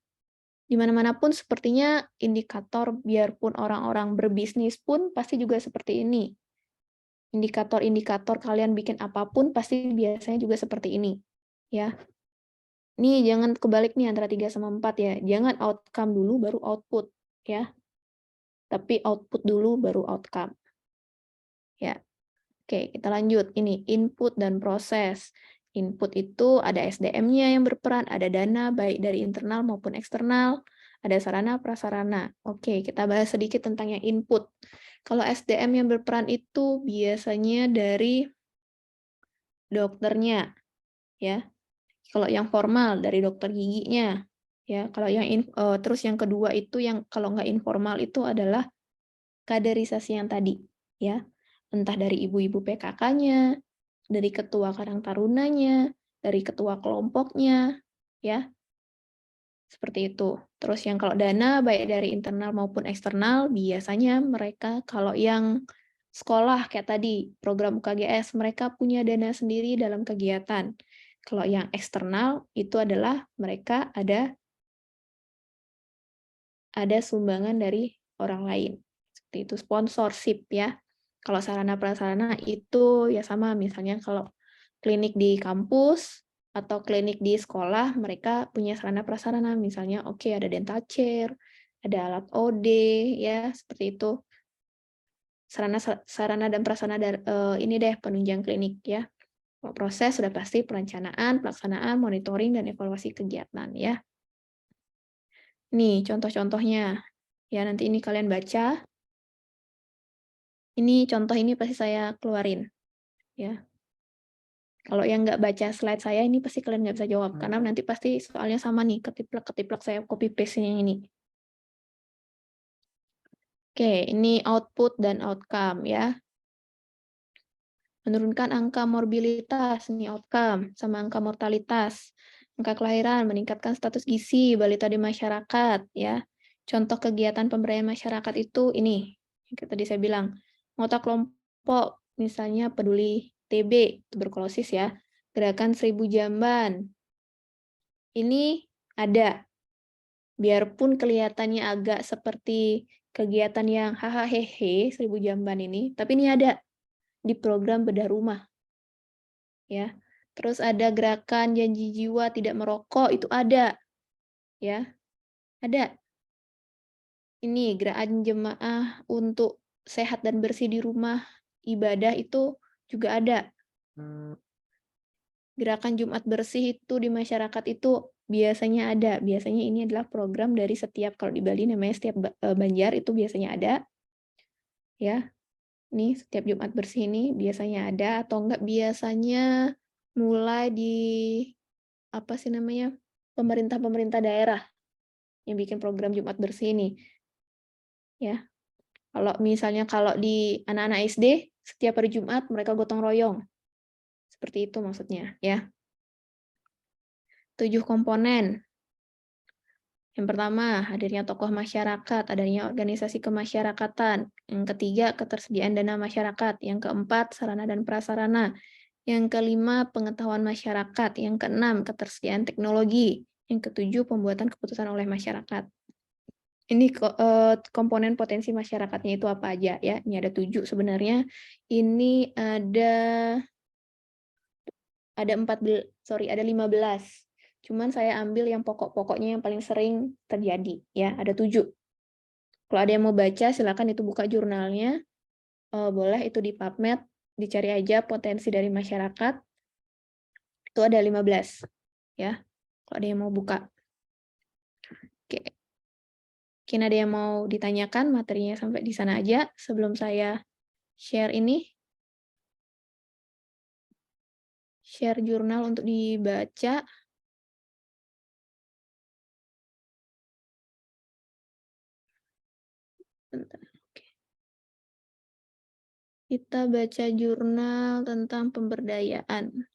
Di mana-mana pun sepertinya indikator biarpun orang-orang berbisnis pun pasti juga seperti ini. Indikator-indikator kalian bikin apapun pasti biasanya juga seperti ini. Ya. Nih jangan kebalik nih antara 3 sama 4 ya. Jangan outcome dulu baru output ya. Tapi output dulu baru outcome. Ya. Oke, kita lanjut. Ini input dan proses. Input itu ada SDM-nya yang berperan, ada dana baik dari internal maupun eksternal, ada sarana prasarana. Oke, kita bahas sedikit tentang yang input. Kalau SDM yang berperan itu biasanya dari dokternya, ya. Kalau yang formal dari dokter giginya, ya. Kalau yang terus yang kedua itu yang kalau nggak informal itu adalah kaderisasi yang tadi, ya. Entah dari ibu-ibu PKK-nya, dari ketua Karang Tarunanya, dari ketua kelompoknya, ya. Seperti itu. Terus yang kalau dana, baik dari internal maupun eksternal, biasanya mereka kalau yang sekolah kayak tadi, program UKGS, mereka punya dana sendiri dalam kegiatan. Kalau yang eksternal, itu adalah mereka ada sumbangan dari orang lain. Seperti itu, sponsorship ya. Kalau sarana prasarana itu ya sama, misalnya kalau klinik di kampus atau klinik di sekolah, mereka punya sarana prasarana, misalnya oke ada dental chair, ada alat OD, ya seperti itu. Sarana dan prasarana ini deh penunjang klinik ya. Proses sudah pasti perencanaan, pelaksanaan, monitoring, dan evaluasi kegiatan ya. Nih contoh-contohnya, ya nanti ini kalian baca. Ini contoh ini pasti saya keluarin, ya. Kalau yang nggak baca slide saya ini pasti kalian nggak bisa jawab, karena nanti pasti soalnya sama nih, ketiplak saya copy paste yang ini. Oke, ini output dan outcome ya. Menurunkan angka morbilitas, ini outcome, sama angka mortalitas. Angka kelahiran, meningkatkan status gizi balita di masyarakat ya. Contoh kegiatan pemberdayaan masyarakat itu ini, yang tadi saya bilang, anggota kelompok, misalnya peduli TB, tuberkulosis ya, gerakan 1000 jamban. Ini ada, biarpun kelihatannya agak seperti kegiatan yang hahaha 1000 jamban ini, tapi ini ada di program bedah rumah. Ya. Terus ada gerakan janji jiwa tidak merokok, itu ada. Ya. Ada. Ini gerakan jemaah untuk sehat dan bersih di rumah ibadah itu juga ada. Gerakan Jumat bersih itu di masyarakat itu biasanya ada. Biasanya ini adalah program dari setiap, kalau di Bali namanya setiap Banjar itu biasanya ada. Ya, nih setiap Jumat bersih ini biasanya ada, atau enggak biasanya mulai di apa sih namanya, pemerintah daerah yang bikin program Jumat bersih ini. Ya, kalau misalnya kalau di anak-anak SD setiap hari Jumat mereka gotong royong, seperti itu maksudnya ya. 7 komponen. Yang pertama, hadirnya tokoh masyarakat, adanya organisasi kemasyarakatan. Yang ketiga, ketersediaan dana masyarakat. Yang keempat, sarana dan prasarana. Yang kelima, pengetahuan masyarakat. Yang keenam, ketersediaan teknologi. Yang ketujuh, pembuatan keputusan oleh masyarakat. Ini komponen potensi masyarakatnya itu apa aja ya? Ini ada 7 sebenarnya. Ini ada 15. Cuman saya ambil yang pokok-pokoknya yang paling sering terjadi ya, ada 7. Kalau ada yang mau baca silakan itu buka jurnalnya. Boleh itu di PubMed, dicari aja potensi dari masyarakat. Itu ada 15 ya. Kalau ada yang mau buka. Oke. Mungkin ada yang mau ditanyakan, materinya sampai di sana aja sebelum saya share ini. Share jurnal untuk dibaca. Bentar, oke. Kita baca jurnal tentang pemberdayaan.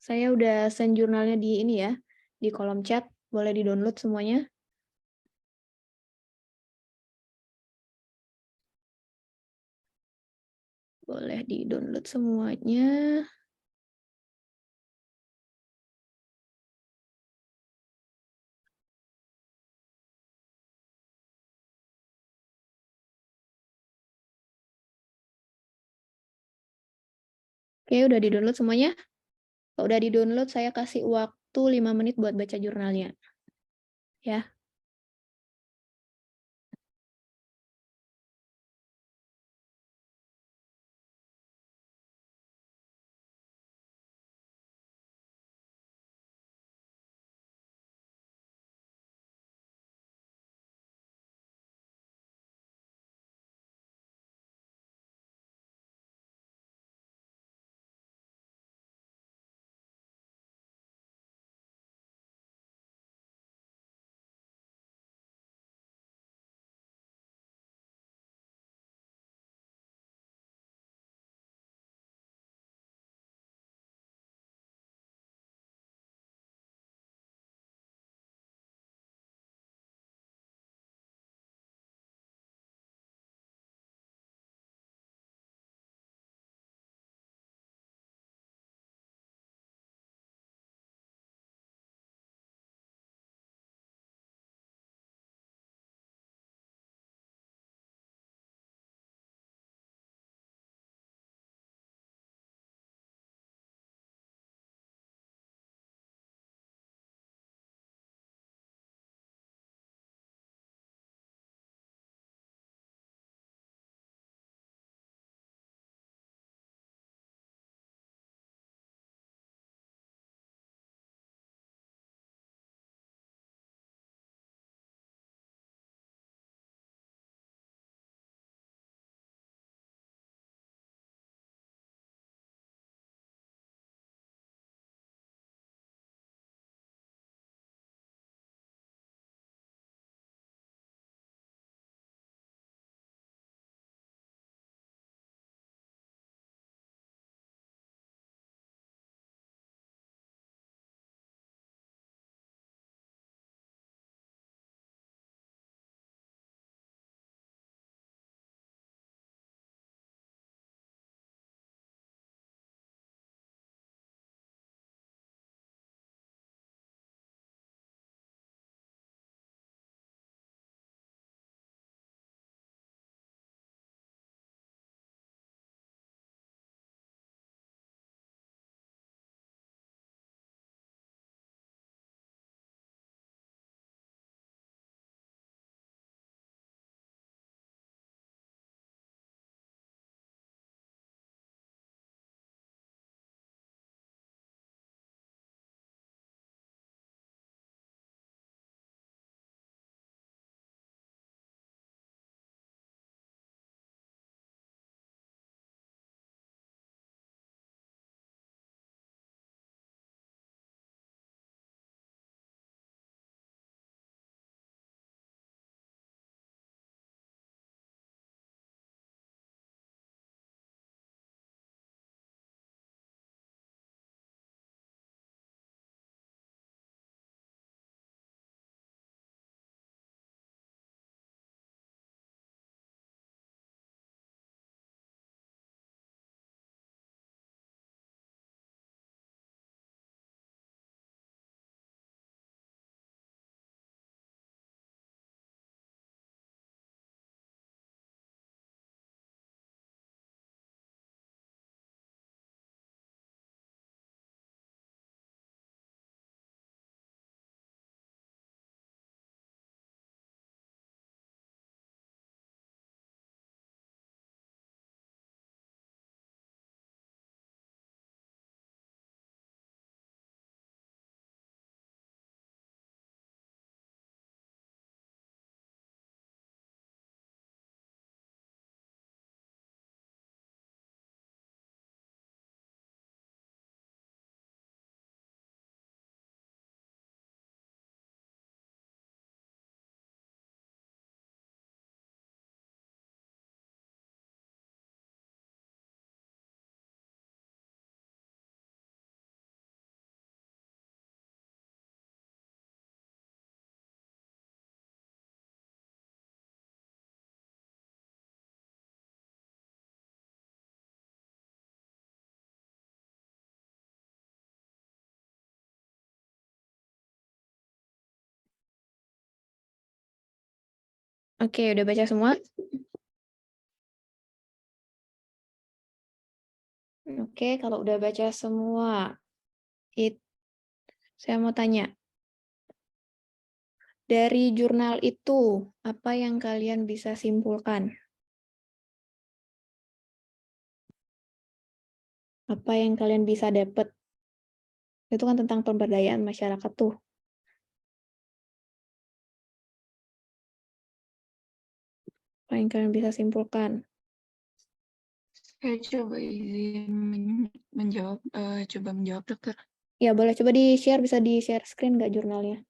Saya udah send jurnalnya di ini ya, di kolom chat, boleh di-download semuanya. Boleh di-download semuanya. Oke, udah di-download semuanya? Kalau udah di-download, saya kasih waktu 5 menit buat baca jurnalnya. Ya. Oke, udah baca semua? Oke, kalau udah baca semua, saya mau tanya, dari jurnal itu, apa yang kalian bisa simpulkan? Apa yang kalian bisa dapat? Itu kan tentang pemberdayaan masyarakat tuh. Apa yang kalian bisa simpulkan? Saya coba izin menjawab, coba menjawab dokter. Ya, boleh coba di-share, bisa di-share screen nggak jurnalnya?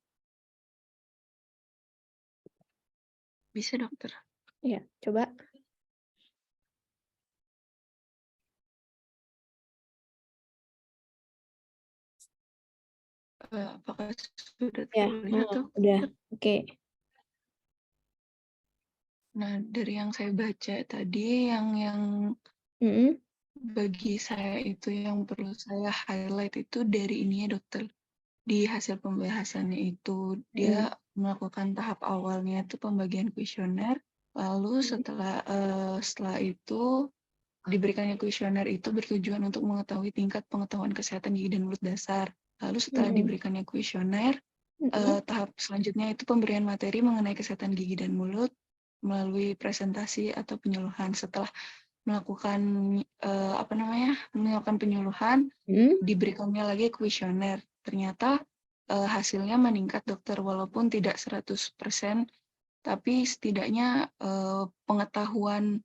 Bisa dokter. Ya, coba. Apakah sudah Ya, terlihat udah. dokter? Oke. Nah, dari yang saya baca tadi, yang bagi saya itu yang perlu saya highlight itu dari ini ya dokter. Di hasil pembahasannya itu dia melakukan tahap awalnya itu pembagian kuesioner, lalu setelah itu diberikannya kuesioner itu bertujuan untuk mengetahui tingkat pengetahuan kesehatan gigi dan mulut dasar. Lalu setelah diberikannya kuesioner, tahap selanjutnya itu pemberian materi mengenai kesehatan gigi dan mulut melalui presentasi atau penyuluhan. Setelah melakukan melakukan penyuluhan, diberikannya lagi kuesioner. Ternyata hasilnya meningkat dokter, walaupun tidak 100%, tapi setidaknya pengetahuan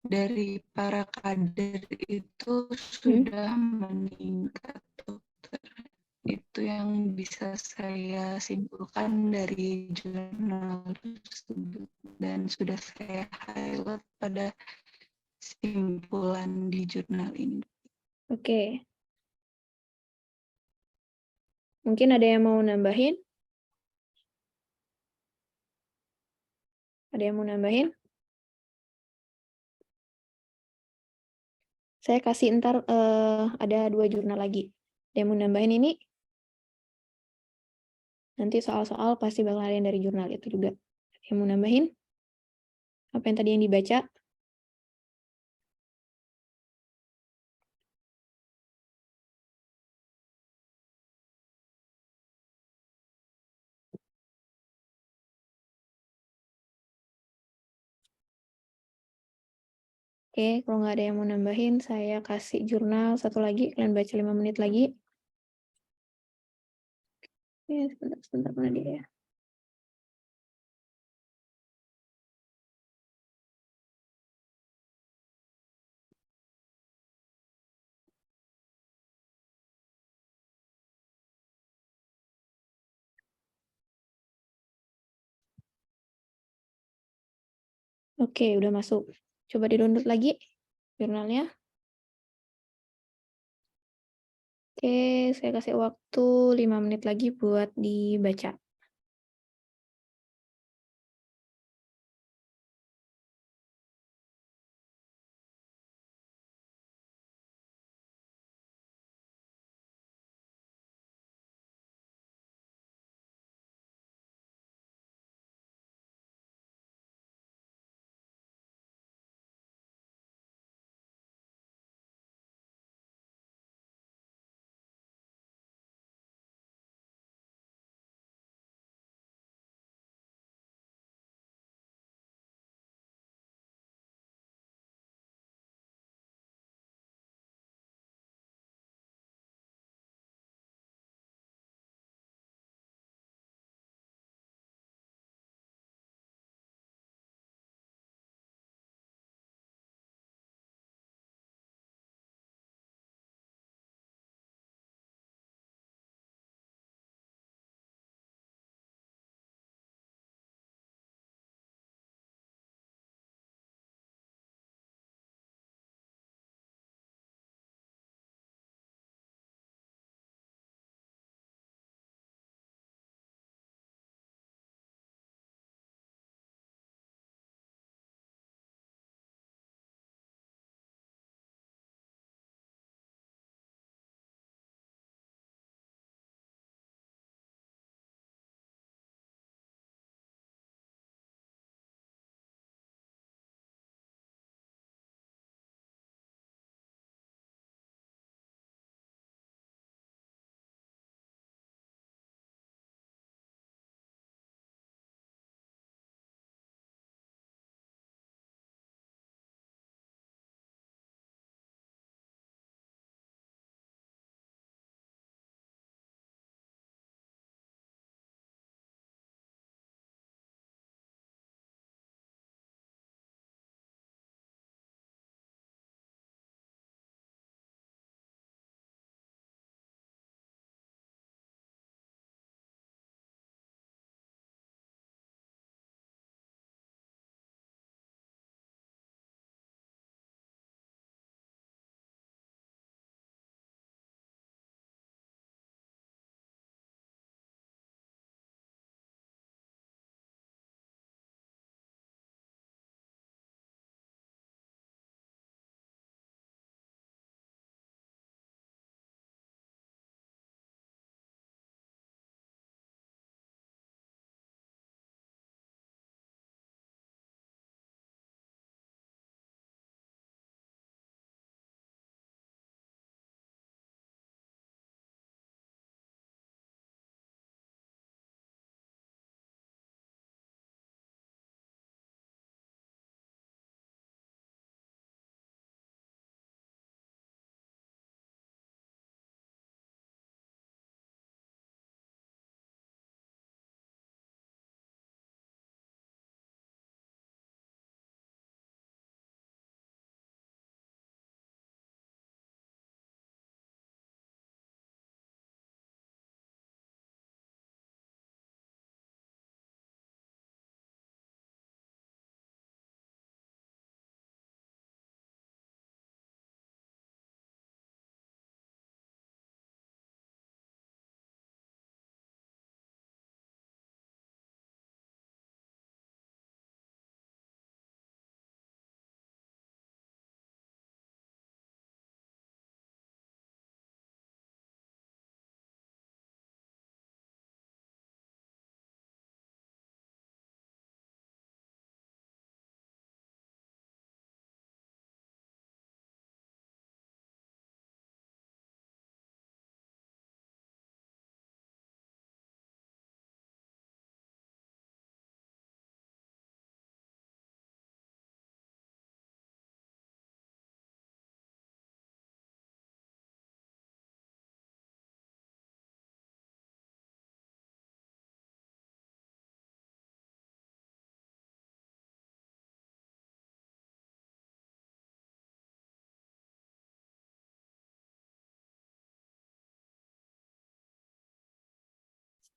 dari para kader itu sudah meningkat dokter. Itu yang bisa saya simpulkan dari jurnal tersebut dan sudah saya highlight pada simpulan di jurnal ini. Oke. Mungkin ada yang mau nambahin? Ada yang mau nambahin? Saya kasih ntar ada 2 jurnal lagi. Ada yang mau nambahin ini? Nanti soal-soal pasti bakal ada yang dari jurnal itu juga. Ada yang mau nambahin? Apa yang tadi yang dibaca? Oke, kalau nggak ada yang mau nambahin, saya kasih jurnal satu lagi. Kalian baca 5 menit lagi. Sebentar, mana dia ya? Oke, udah masuk. Coba di-download lagi jurnalnya. Oke, saya kasih waktu 5 menit lagi buat dibaca.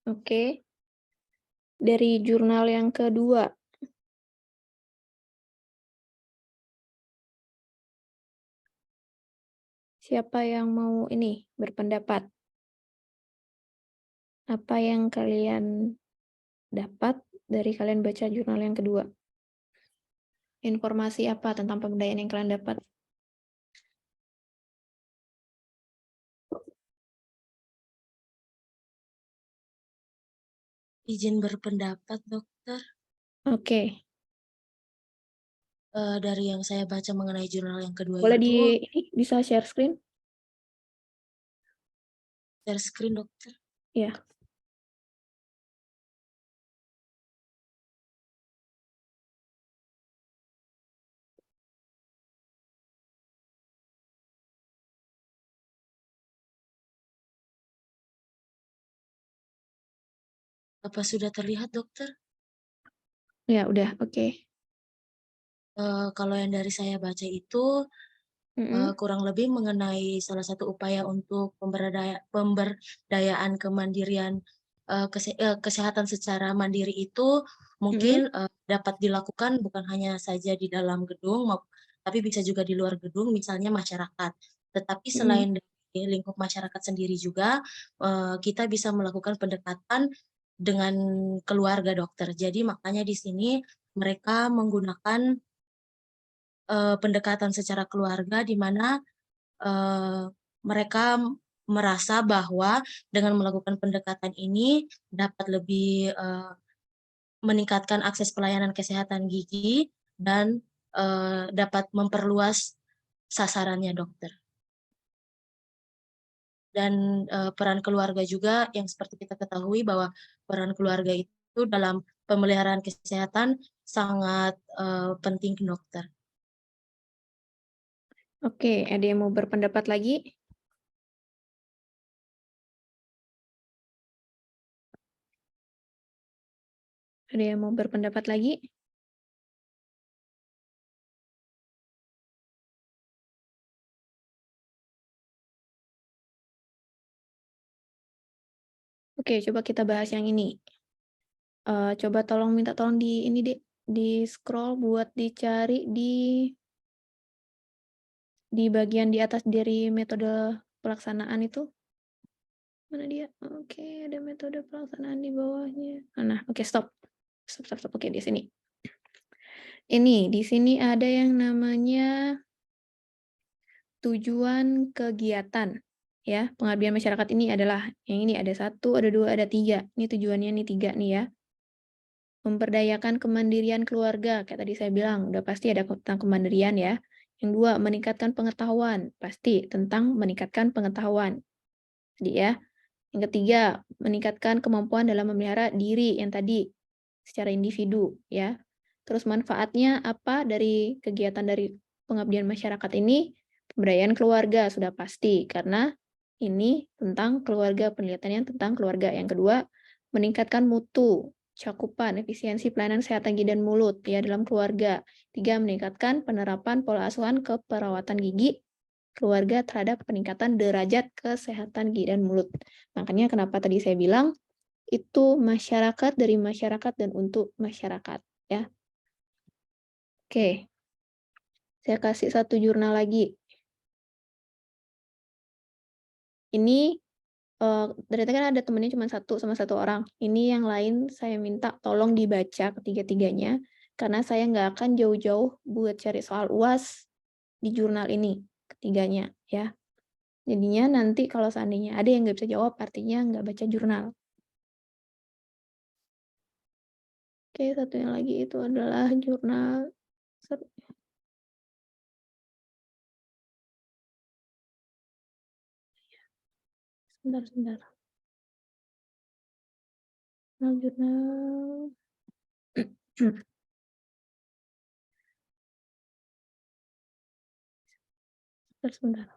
Oke. Dari jurnal yang kedua. Siapa yang mau ini berpendapat? Apa yang kalian dapat dari kalian baca jurnal yang kedua? Informasi apa tentang pemberdayaan yang kalian dapat? Izin berpendapat, dokter. Oke. Dari yang saya baca mengenai jurnal yang kedua Boleh itu, bisa share screen? share screen, dokter. Ya. Apa sudah terlihat, dokter? Ya, udah. Oke. Kalau yang dari saya baca itu, kurang lebih mengenai salah satu upaya untuk pemberdayaan kemandirian kesehatan secara mandiri itu mungkin dapat dilakukan bukan hanya saja di dalam gedung, tapi bisa juga di luar gedung, misalnya masyarakat. Tetapi selain dari lingkup masyarakat sendiri juga, kita bisa melakukan pendekatan dengan keluarga, dokter. Jadi makanya di sini mereka menggunakan pendekatan secara keluarga di mana mereka merasa bahwa dengan melakukan pendekatan ini dapat lebih meningkatkan akses pelayanan kesehatan gigi dan dapat memperluas sasarannya, dokter. Dan peran keluarga juga yang seperti kita ketahui bahwa peran keluarga itu dalam pemeliharaan kesehatan sangat penting, dokter. Oke, ada yang mau berpendapat lagi? Ada yang mau berpendapat lagi? Oke, coba kita bahas yang ini. Coba minta tolong di ini deh, di scroll buat dicari di bagian di atas dari metode pelaksanaan itu. Mana dia? Oke, ada metode pelaksanaan di bawahnya. Nah, oke, stop. Oke, di sini. Ini, di sini ada yang namanya tujuan kegiatan. Ya, pengabdian masyarakat ini adalah, yang ini ada 1, ada 2, ada 3. Ini tujuannya nih 3 nih ya. Memperdayakan kemandirian keluarga, kayak tadi saya bilang, udah pasti ada tentang kemandirian ya. Yang 2, meningkatkan pengetahuan, pasti tentang meningkatkan pengetahuan. Jadi ya. Yang ketiga, meningkatkan kemampuan dalam memelihara diri yang tadi secara individu ya. Terus manfaatnya apa dari kegiatan dari pengabdian masyarakat ini? Pemberdayaan keluarga sudah pasti karena ini tentang keluarga, penelitiannya tentang keluarga. Yang kedua, meningkatkan mutu, cakupan, efisiensi pelayanan kesehatan gigi dan mulut ya dalam keluarga. 3, meningkatkan penerapan pola asuhan keperawatan gigi keluarga terhadap peningkatan derajat kesehatan gigi dan mulut. Makanya kenapa tadi saya bilang itu masyarakat dari masyarakat dan untuk masyarakat ya. Oke. Saya kasih satu jurnal lagi. Ini ternyata kan ada temennya cuma satu sama satu orang. Ini yang lain saya minta tolong dibaca ketiga-tiganya karena saya nggak akan jauh-jauh buat cari soal UAS di jurnal ini ketiganya ya. Jadinya nanti kalau seandainya ada yang nggak bisa jawab, artinya nggak baca jurnal. Oke, satu yang lagi itu adalah jurnal. Sebentar. Jurnal. Sebentar.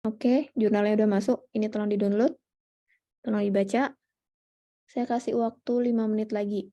Oke, jurnalnya udah masuk. Ini tolong di-download, tolong dibaca. Saya kasih waktu 5 menit lagi.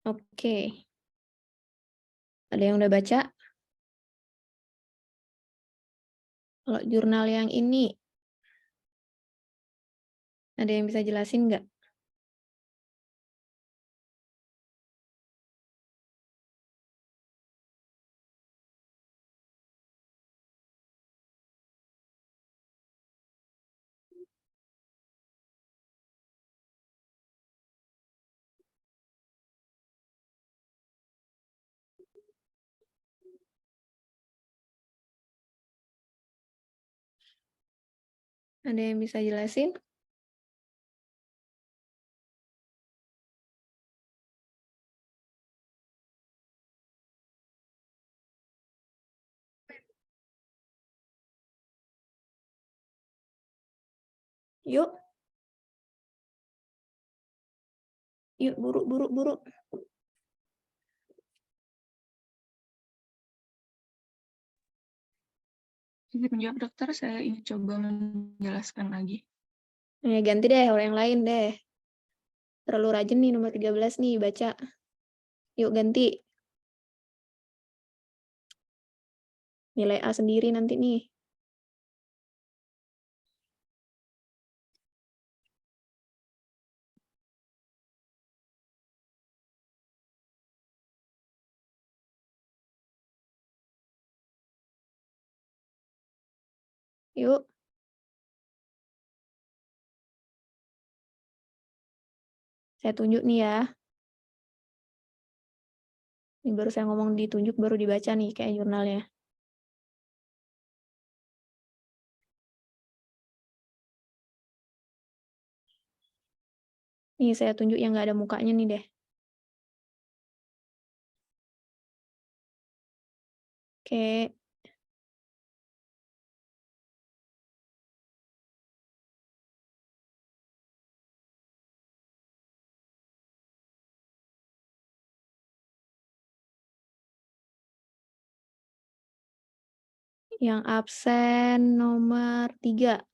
Oke. Ada yang udah baca? Kalau jurnal yang ini, ada yang bisa jelasin nggak? Ada yang bisa jelasin? Yuk. Yuk, buru. Izin menjawab dokter, saya ingin coba menjelaskan lagi. Ya, ganti deh orang yang lain deh. Terlalu rajin nih nomor 13 nih baca. Yuk ganti. Nilai A sendiri nanti nih. Yuk. Saya tunjuk nih ya. Ini baru saya ngomong ditunjuk, baru dibaca nih kayak jurnalnya. Nih saya tunjuk yang nggak ada mukanya nih deh. Oke. Yang absen nomor 3.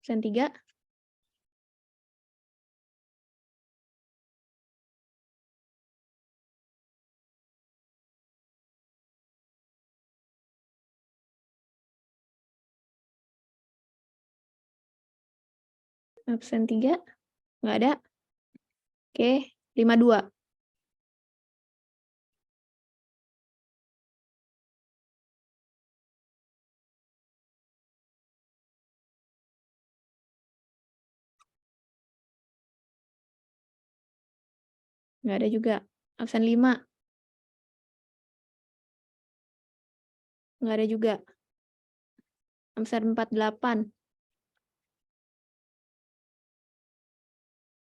Absen 3. Absen 3. Nggak ada. Oke. 52. Nggak ada juga. Absen 5. Nggak ada juga. Absen 48.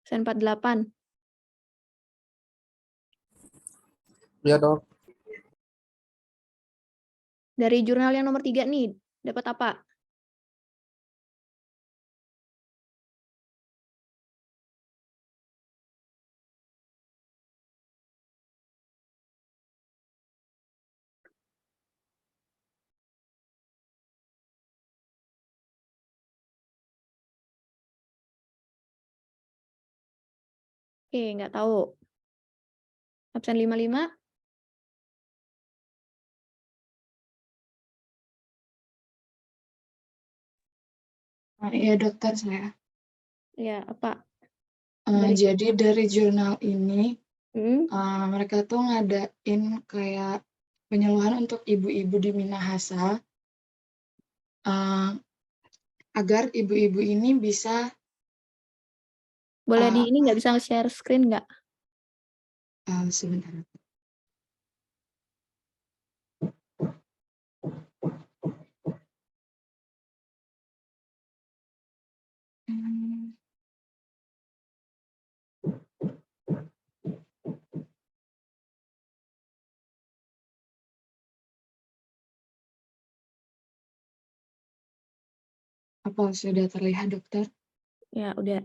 Absen 48. Ya dok. Dari jurnal yang nomor 3 nih, dapat apa? Oke, nggak tahu. Absen 55. Iya dokter saya. Ya, apa? Jadi dari jurnal ini, mereka tuh ngadain kayak penyuluhan untuk ibu-ibu di Minahasa, agar ibu-ibu ini bisa Boleh di ini nggak bisa share screen nggak? sebentar. Apa sudah terlihat dokter? Ya, udah.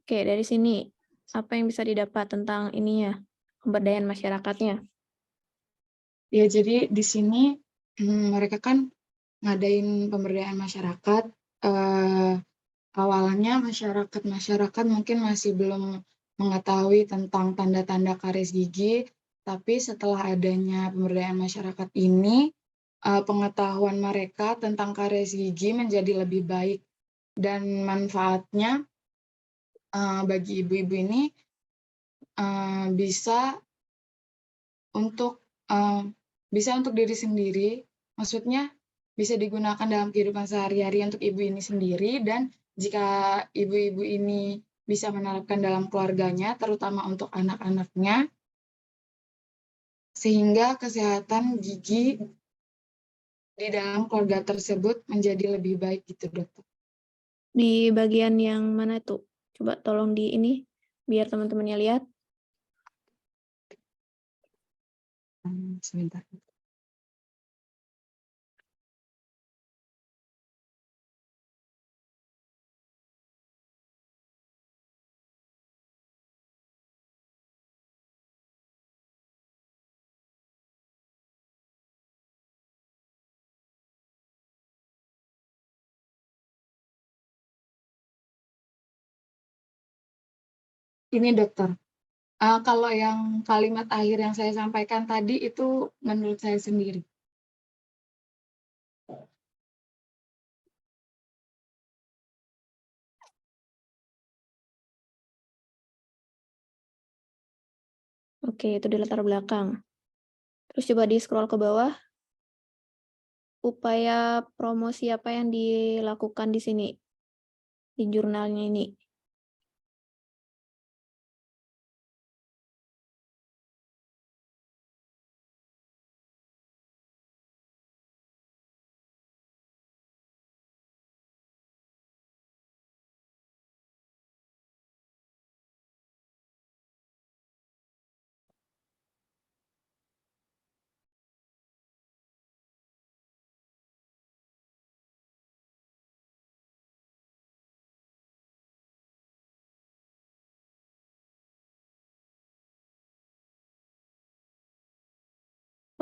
Oke, dari sini apa yang bisa didapat tentang ininya, pemberdayaan masyarakatnya? Ya, jadi di sini mereka kan ngadain pemberdayaan masyarakat, awalnya masyarakat mungkin masih belum mengetahui tentang tanda-tanda karies gigi, tapi setelah adanya pemberdayaan masyarakat ini, pengetahuan mereka tentang karies gigi menjadi lebih baik dan manfaatnya bagi ibu-ibu ini bisa untuk diri sendiri, maksudnya bisa digunakan dalam kehidupan sehari-hari untuk ibu ini sendiri, dan jika ibu-ibu ini bisa menerapkan dalam keluarganya, terutama untuk anak-anaknya, sehingga kesehatan gigi di dalam keluarga tersebut menjadi lebih baik gitu, dokter. Di bagian yang mana tuh? Coba tolong di ini, biar teman-temannya lihat. Sebentar. Ini dokter, kalau yang kalimat akhir yang saya sampaikan tadi itu menurut saya sendiri. Oke, itu di latar belakang. Terus coba di-scroll ke bawah. Upaya promosi apa yang dilakukan di sini? Di jurnalnya ini.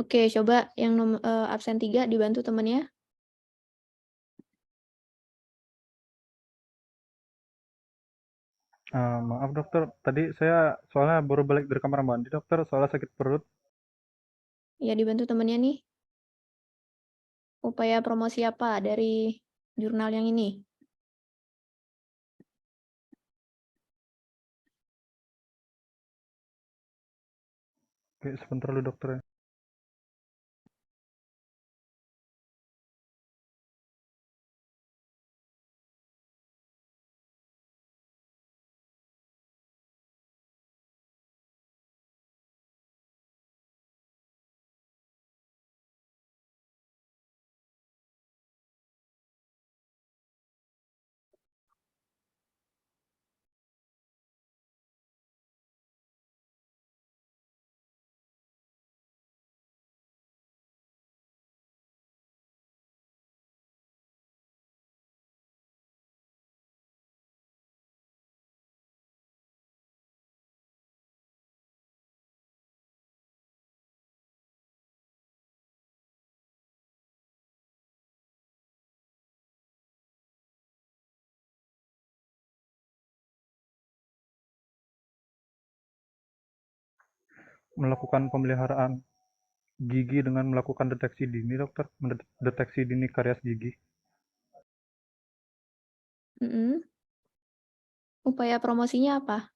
Oke, coba yang absen 3 dibantu temannya. Maaf dokter, tadi saya soalnya baru balik dari kamar mandi dokter, soalnya sakit perut. Ya, dibantu temannya nih. Upaya promosi apa dari jurnal yang ini? Oke, sebentar dulu dokter ya. Melakukan pemeliharaan gigi dengan melakukan deteksi dini dokter, deteksi dini karies gigi. Upaya promosinya apa?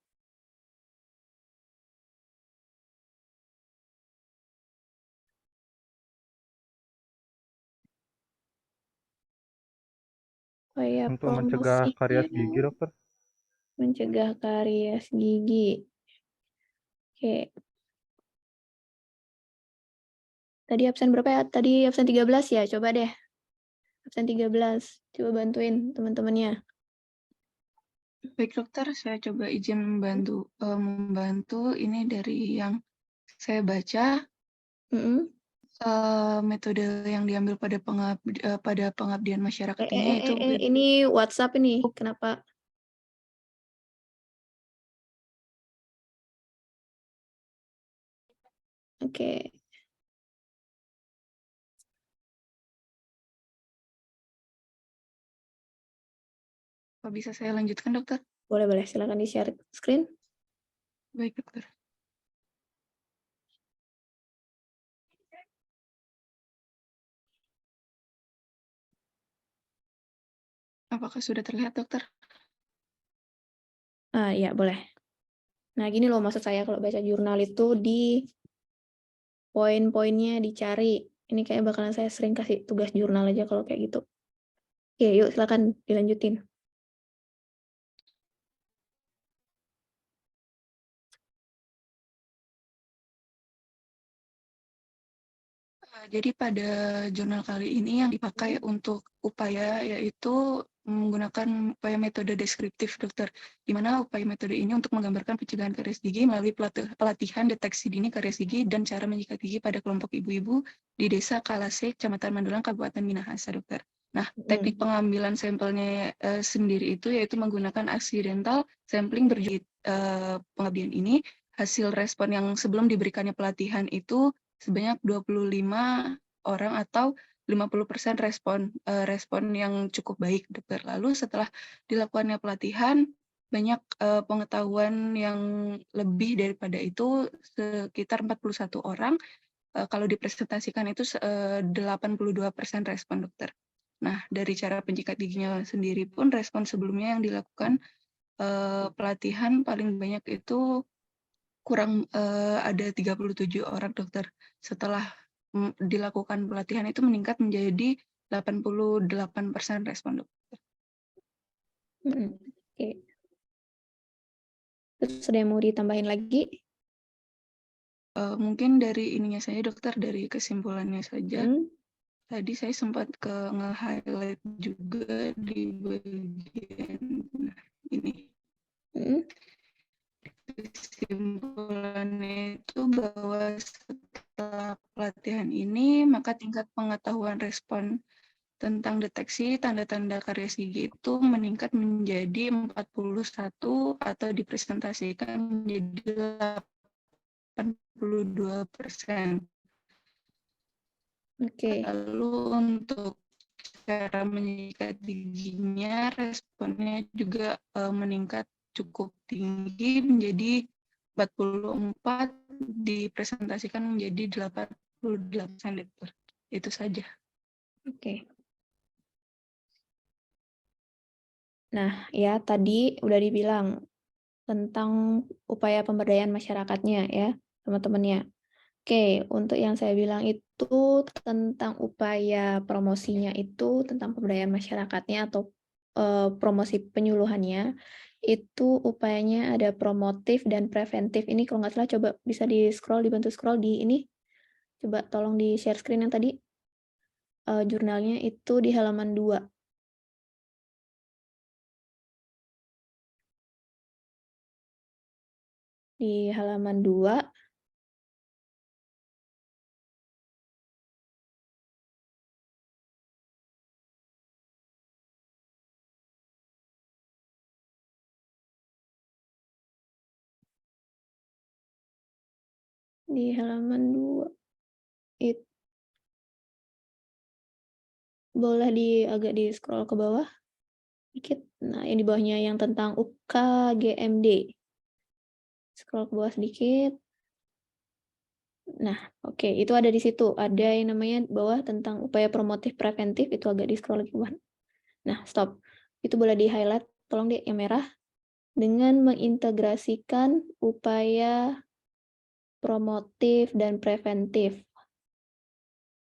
Upaya Untuk mencegah karies gigi dokter. Mencegah karies gigi. Oke. Tadi absen berapa ya? Tadi absen 13 ya? Coba deh. Absen 13. Coba bantuin teman-temannya. Baik dokter, saya coba izin membantu ini dari yang saya baca. Metode yang diambil pada pengabdian masyarakat ini itu Ini WhatsApp ini. Kenapa? Oke. Apa bisa saya lanjutkan, dokter? Boleh, silakan di-share screen. Baik, dokter. Apakah sudah terlihat, dokter? Iya, boleh. Nah, gini loh maksud saya kalau baca jurnal itu di poin-poinnya dicari. Ini kayak bakalan saya sering kasih tugas jurnal aja kalau kayak gitu. Oke, yuk silakan dilanjutin. Jadi pada jurnal kali ini yang dipakai untuk upaya yaitu menggunakan upaya metode deskriptif, dokter. Di mana upaya metode ini untuk menggambarkan pencegahan karies gigi melalui pelatihan deteksi dini karies gigi dan cara menyikat gigi pada kelompok ibu-ibu di Desa Kalase, Kecamatan Magelang, Kabupaten Minahasa, dokter. Nah, teknik pengambilan sampelnya sendiri itu yaitu menggunakan accidental sampling berjumlah pengabdian ini. Hasil respon yang sebelum diberikannya pelatihan itu sebanyak 25 orang atau 50% respon yang cukup baik, dokter. Lalu setelah dilakukannya pelatihan, banyak pengetahuan yang lebih daripada itu, sekitar 41 orang. Kalau dipresentasikan itu 82% respon, dokter. Nah, dari cara penjikat giginya sendiri pun respon sebelumnya yang dilakukan pelatihan paling banyak itu kurang ada 37 orang, dokter. Setelah dilakukan pelatihan itu meningkat menjadi 88% respon, dokter. Oke. Terus ada yang mau ditambahin lagi? Mungkin dari ininya saja, dokter, dari kesimpulannya saja. Tadi saya sempat nge-highlight juga di bagian ini. Kesimpulannya itu bahwa setelah pelatihan ini, maka tingkat pengetahuan respon tentang deteksi tanda-tanda karies gigi itu meningkat menjadi 41 atau dipresentasikan menjadi 82%. Lalu untuk cara menyikat giginya, responnya juga meningkat cukup tinggi menjadi 44, dipresentasikan menjadi 88%, dokter. Itu saja. Oke. Nah, ya tadi udah dibilang tentang upaya pemberdayaan masyarakatnya ya, teman-temannya. Oke, untuk yang saya bilang itu tentang upaya promosinya itu tentang pemberdayaan masyarakatnya atau promosi penyuluhannya, itu upayanya ada promotif dan preventif. Ini kalau nggak salah coba bisa di-scroll, dibantu scroll di ini. Coba tolong di-share screen yang tadi. Jurnalnya itu di halaman 2. Di halaman 2. Di halaman 2. Boleh agak di-scroll ke bawah dikit. Nah, yang di bawahnya yang tentang UKGMD. Scroll ke bawah sedikit. Nah, oke, itu ada di situ. Ada yang namanya bawah tentang upaya promotif preventif, itu agak di-scroll ke bawah. Nah, stop. Itu boleh di-highlight, tolong deh yang merah. Dengan mengintegrasikan upaya promotif dan preventif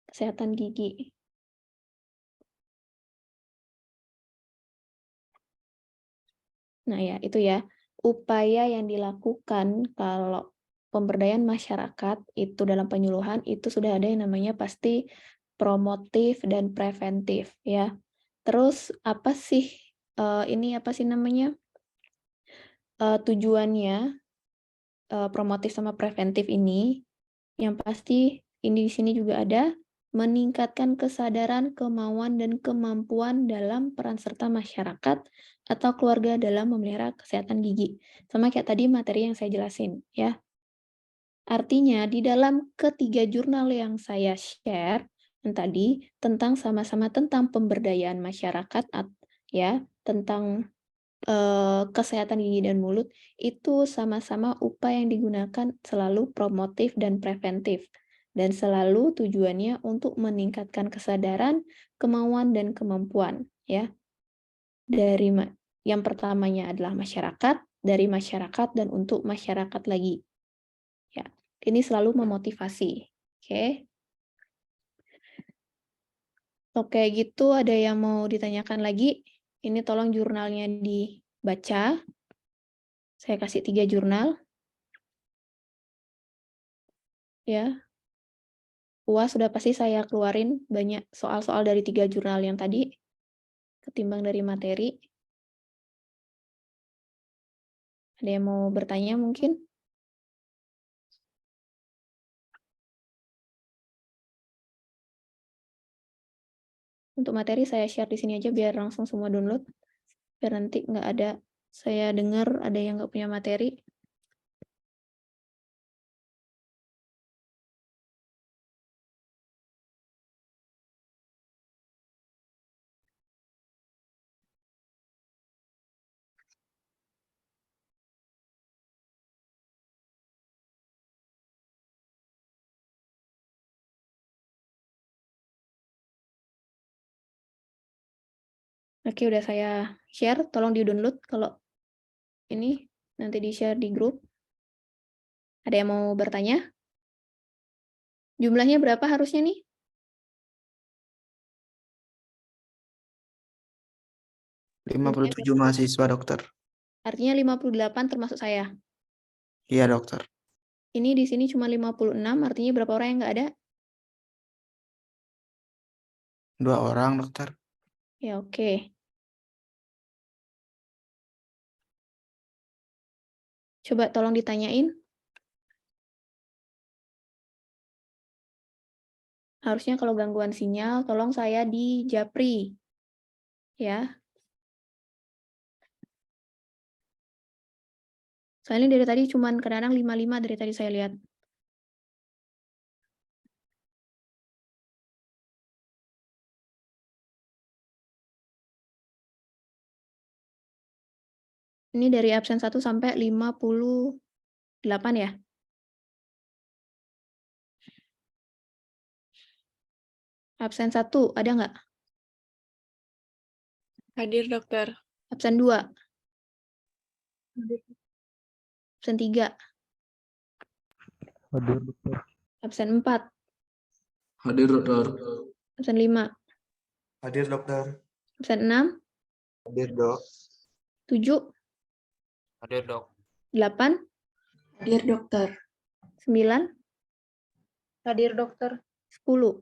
kesehatan gigi. Nah ya, itu ya, upaya yang dilakukan kalau pemberdayaan masyarakat itu dalam penyuluhan itu sudah ada yang namanya pasti promotif dan preventif ya. Terus apa sih ini apa sih namanya tujuannya promotif sama preventif ini? Yang pasti ini di sini juga ada meningkatkan kesadaran, kemauan, dan kemampuan dalam peran serta masyarakat atau keluarga dalam memelihara kesehatan gigi. Sama kayak tadi materi yang saya jelasin, ya. Artinya, di dalam ketiga jurnal yang saya share, yang tadi, tentang sama-sama tentang pemberdayaan masyarakat, ya, tentang kesehatan gigi dan mulut itu sama-sama upaya yang digunakan selalu promotif dan preventif, dan selalu tujuannya untuk meningkatkan kesadaran, kemauan, dan kemampuan, ya. Yang pertamanya adalah masyarakat, dari masyarakat, dan untuk masyarakat lagi. Ya, ini selalu memotivasi. Oke. Oke, gitu ada yang mau ditanyakan lagi? Ini tolong jurnalnya dibaca. Saya kasih 3 jurnal. Ya. UAS sudah pasti saya keluarin banyak soal-soal dari 3 jurnal yang tadi, ketimbang dari materi. Ada yang mau bertanya mungkin? Untuk materi saya share di sini aja biar langsung semua download. Biar nanti nggak ada, saya dengar ada yang nggak punya materi. Oke, udah saya share, tolong di-download kalau ini nanti di-share di grup. Ada yang mau bertanya? Jumlahnya berapa harusnya nih? Jumlahnya 57 mahasiswa, dokter. Artinya 58 termasuk saya. Iya, dokter. Ini di sini cuma 56, artinya berapa orang yang nggak ada? 2 orang, dokter. Ya, oke. Coba tolong ditanyain. Harusnya kalau gangguan sinyal, tolong saya di Japri. Ya. Soalnya dari tadi cuman kadang-kadang 55 dari tadi saya lihat. Ini dari absen 1 sampai 58 ya? Absen 1, ada nggak? Hadir, dokter. Absen 2? Absen 3? Hadir, dokter. Absen 4? Hadir, dokter. Absen 5? Hadir, dokter. Absen 6? Hadir, dok. 7? Hadir, dok. 8? Hadir, dokter. 9? Hadir, dokter. 10?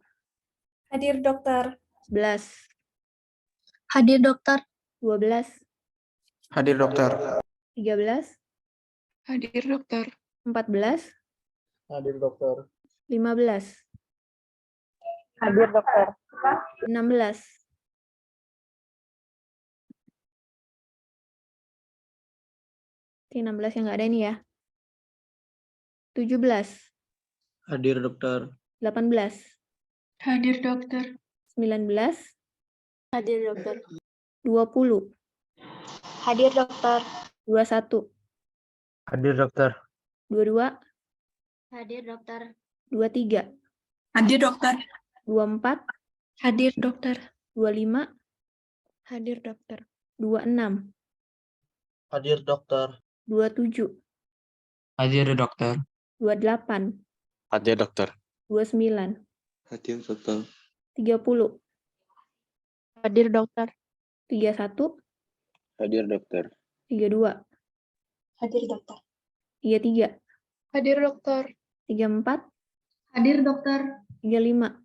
Hadir, dokter. 11? Hadir, dokter. 12? Hadir, dokter. 13? Hadir, dokter. 14? Hadir, dokter. 15? Hadir, dokter. 16? Oke, 16 yang nggak ada ini ya. 17? Hadir, dokter. 18? Hadir, dokter. 19? Hadir, dokter. 20? Hadir, dokter. 21? Hadir, dokter. 22? Hadir, dokter. 23? Hadir, dokter. 24? Hadir, dokter. 25? Hadir, dokter. 26? Hadir, dokter. 27? Hadir, dokter. 28? Hadir, dokter. 29? Hadir, dokter. 30? Hadir, dokter. 31? Hadir, dokter. 32? Hadir, dokter. 33? Hadir, dokter. 34? Hadir, dokter. 35?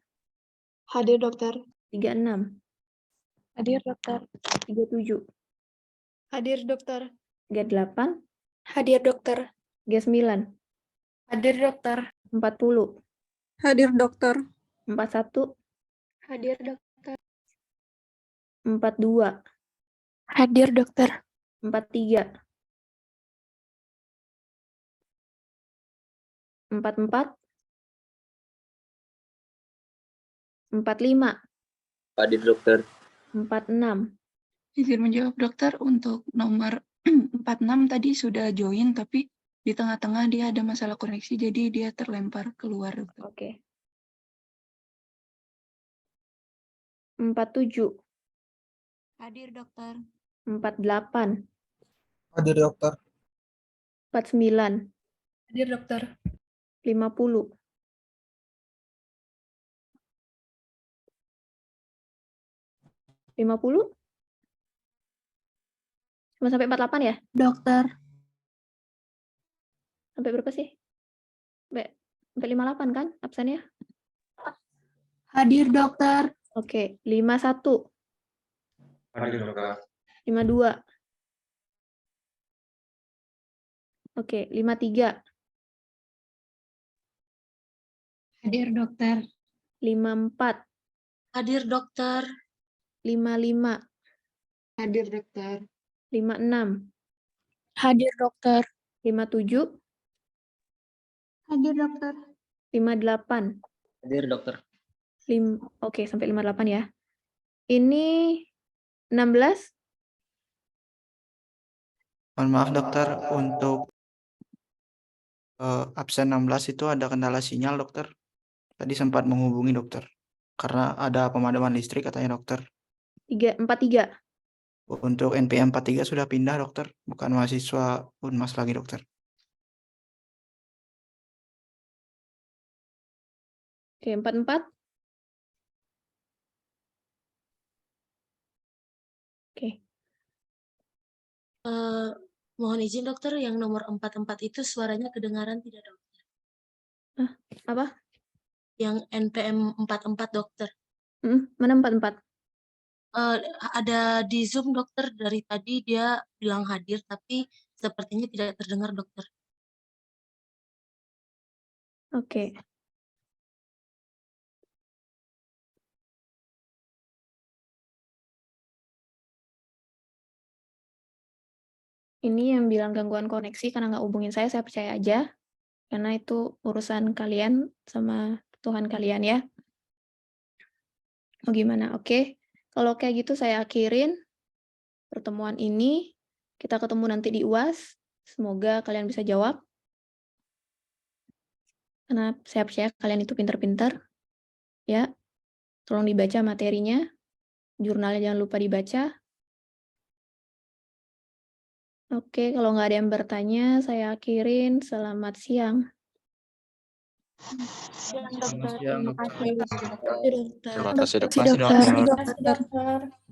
Hadir, dokter. 36? Hadir, dokter. 37? Hadir, dokter. 38? Hadir, dokter. 39? Hadir, dokter. 40? Hadir, dokter. 41? Hadir, dokter. 42? Hadir, dokter. 43? 44? 45? Hadir, dokter. 46? Izin menjawab dokter, untuk nomor 46 tadi sudah join, tapi di tengah-tengah dia ada masalah koneksi, jadi dia terlempar keluar dokter. Oke. 47, Hadir dokter. 48, Hadir dokter. 49, Hadir dokter. 50, 50, cuma sampai 48 ya? Dokter. Sampai berapa sih? Sampai 58 kan absennya? Hadir dokter. Oke, 51, Hadir dokter. 52. Oke, 53, Hadir dokter. 54, Hadir dokter. 55, Hadir dokter. 56, Hadir dokter. 57, Hadir dokter. 58. Hadir dokter. Oke, sampai 58 ya. Ini 16. Mohon maaf dokter, untuk absen 16 itu ada kendala sinyal dokter. Tadi sempat menghubungi dokter. Karena ada pemadaman listrik katanya dokter. 43. Untuk NPM 43 sudah pindah dokter. Bukan mahasiswa Unmas lagi dokter. Oke, 44. Oke. Mohon izin dokter, yang nomor 44 itu suaranya kedengaran tidak dokter? Apa? Yang NPM 44 dokter. Mana 44? Ada di Zoom dokter, dari tadi dia bilang hadir, tapi sepertinya tidak terdengar dokter. Oke. Ini yang bilang gangguan koneksi karena nggak hubungin saya percaya aja. Karena itu urusan kalian sama Tuhan kalian ya. Mau gimana? Oke. Kalau kayak gitu saya akhirin pertemuan ini. Kita ketemu nanti di UAS. Semoga kalian bisa jawab. Karena saya percaya kalian itu pintar-pintar. Ya. Tolong dibaca materinya. Jurnalnya jangan lupa dibaca. Oke, kalau nggak ada yang bertanya, saya akhirin. Selamat siang. Siang dokter. Siang, Terima dokter. kasih. Terima kasih dokter. Terima kasih, dokter. Dokter.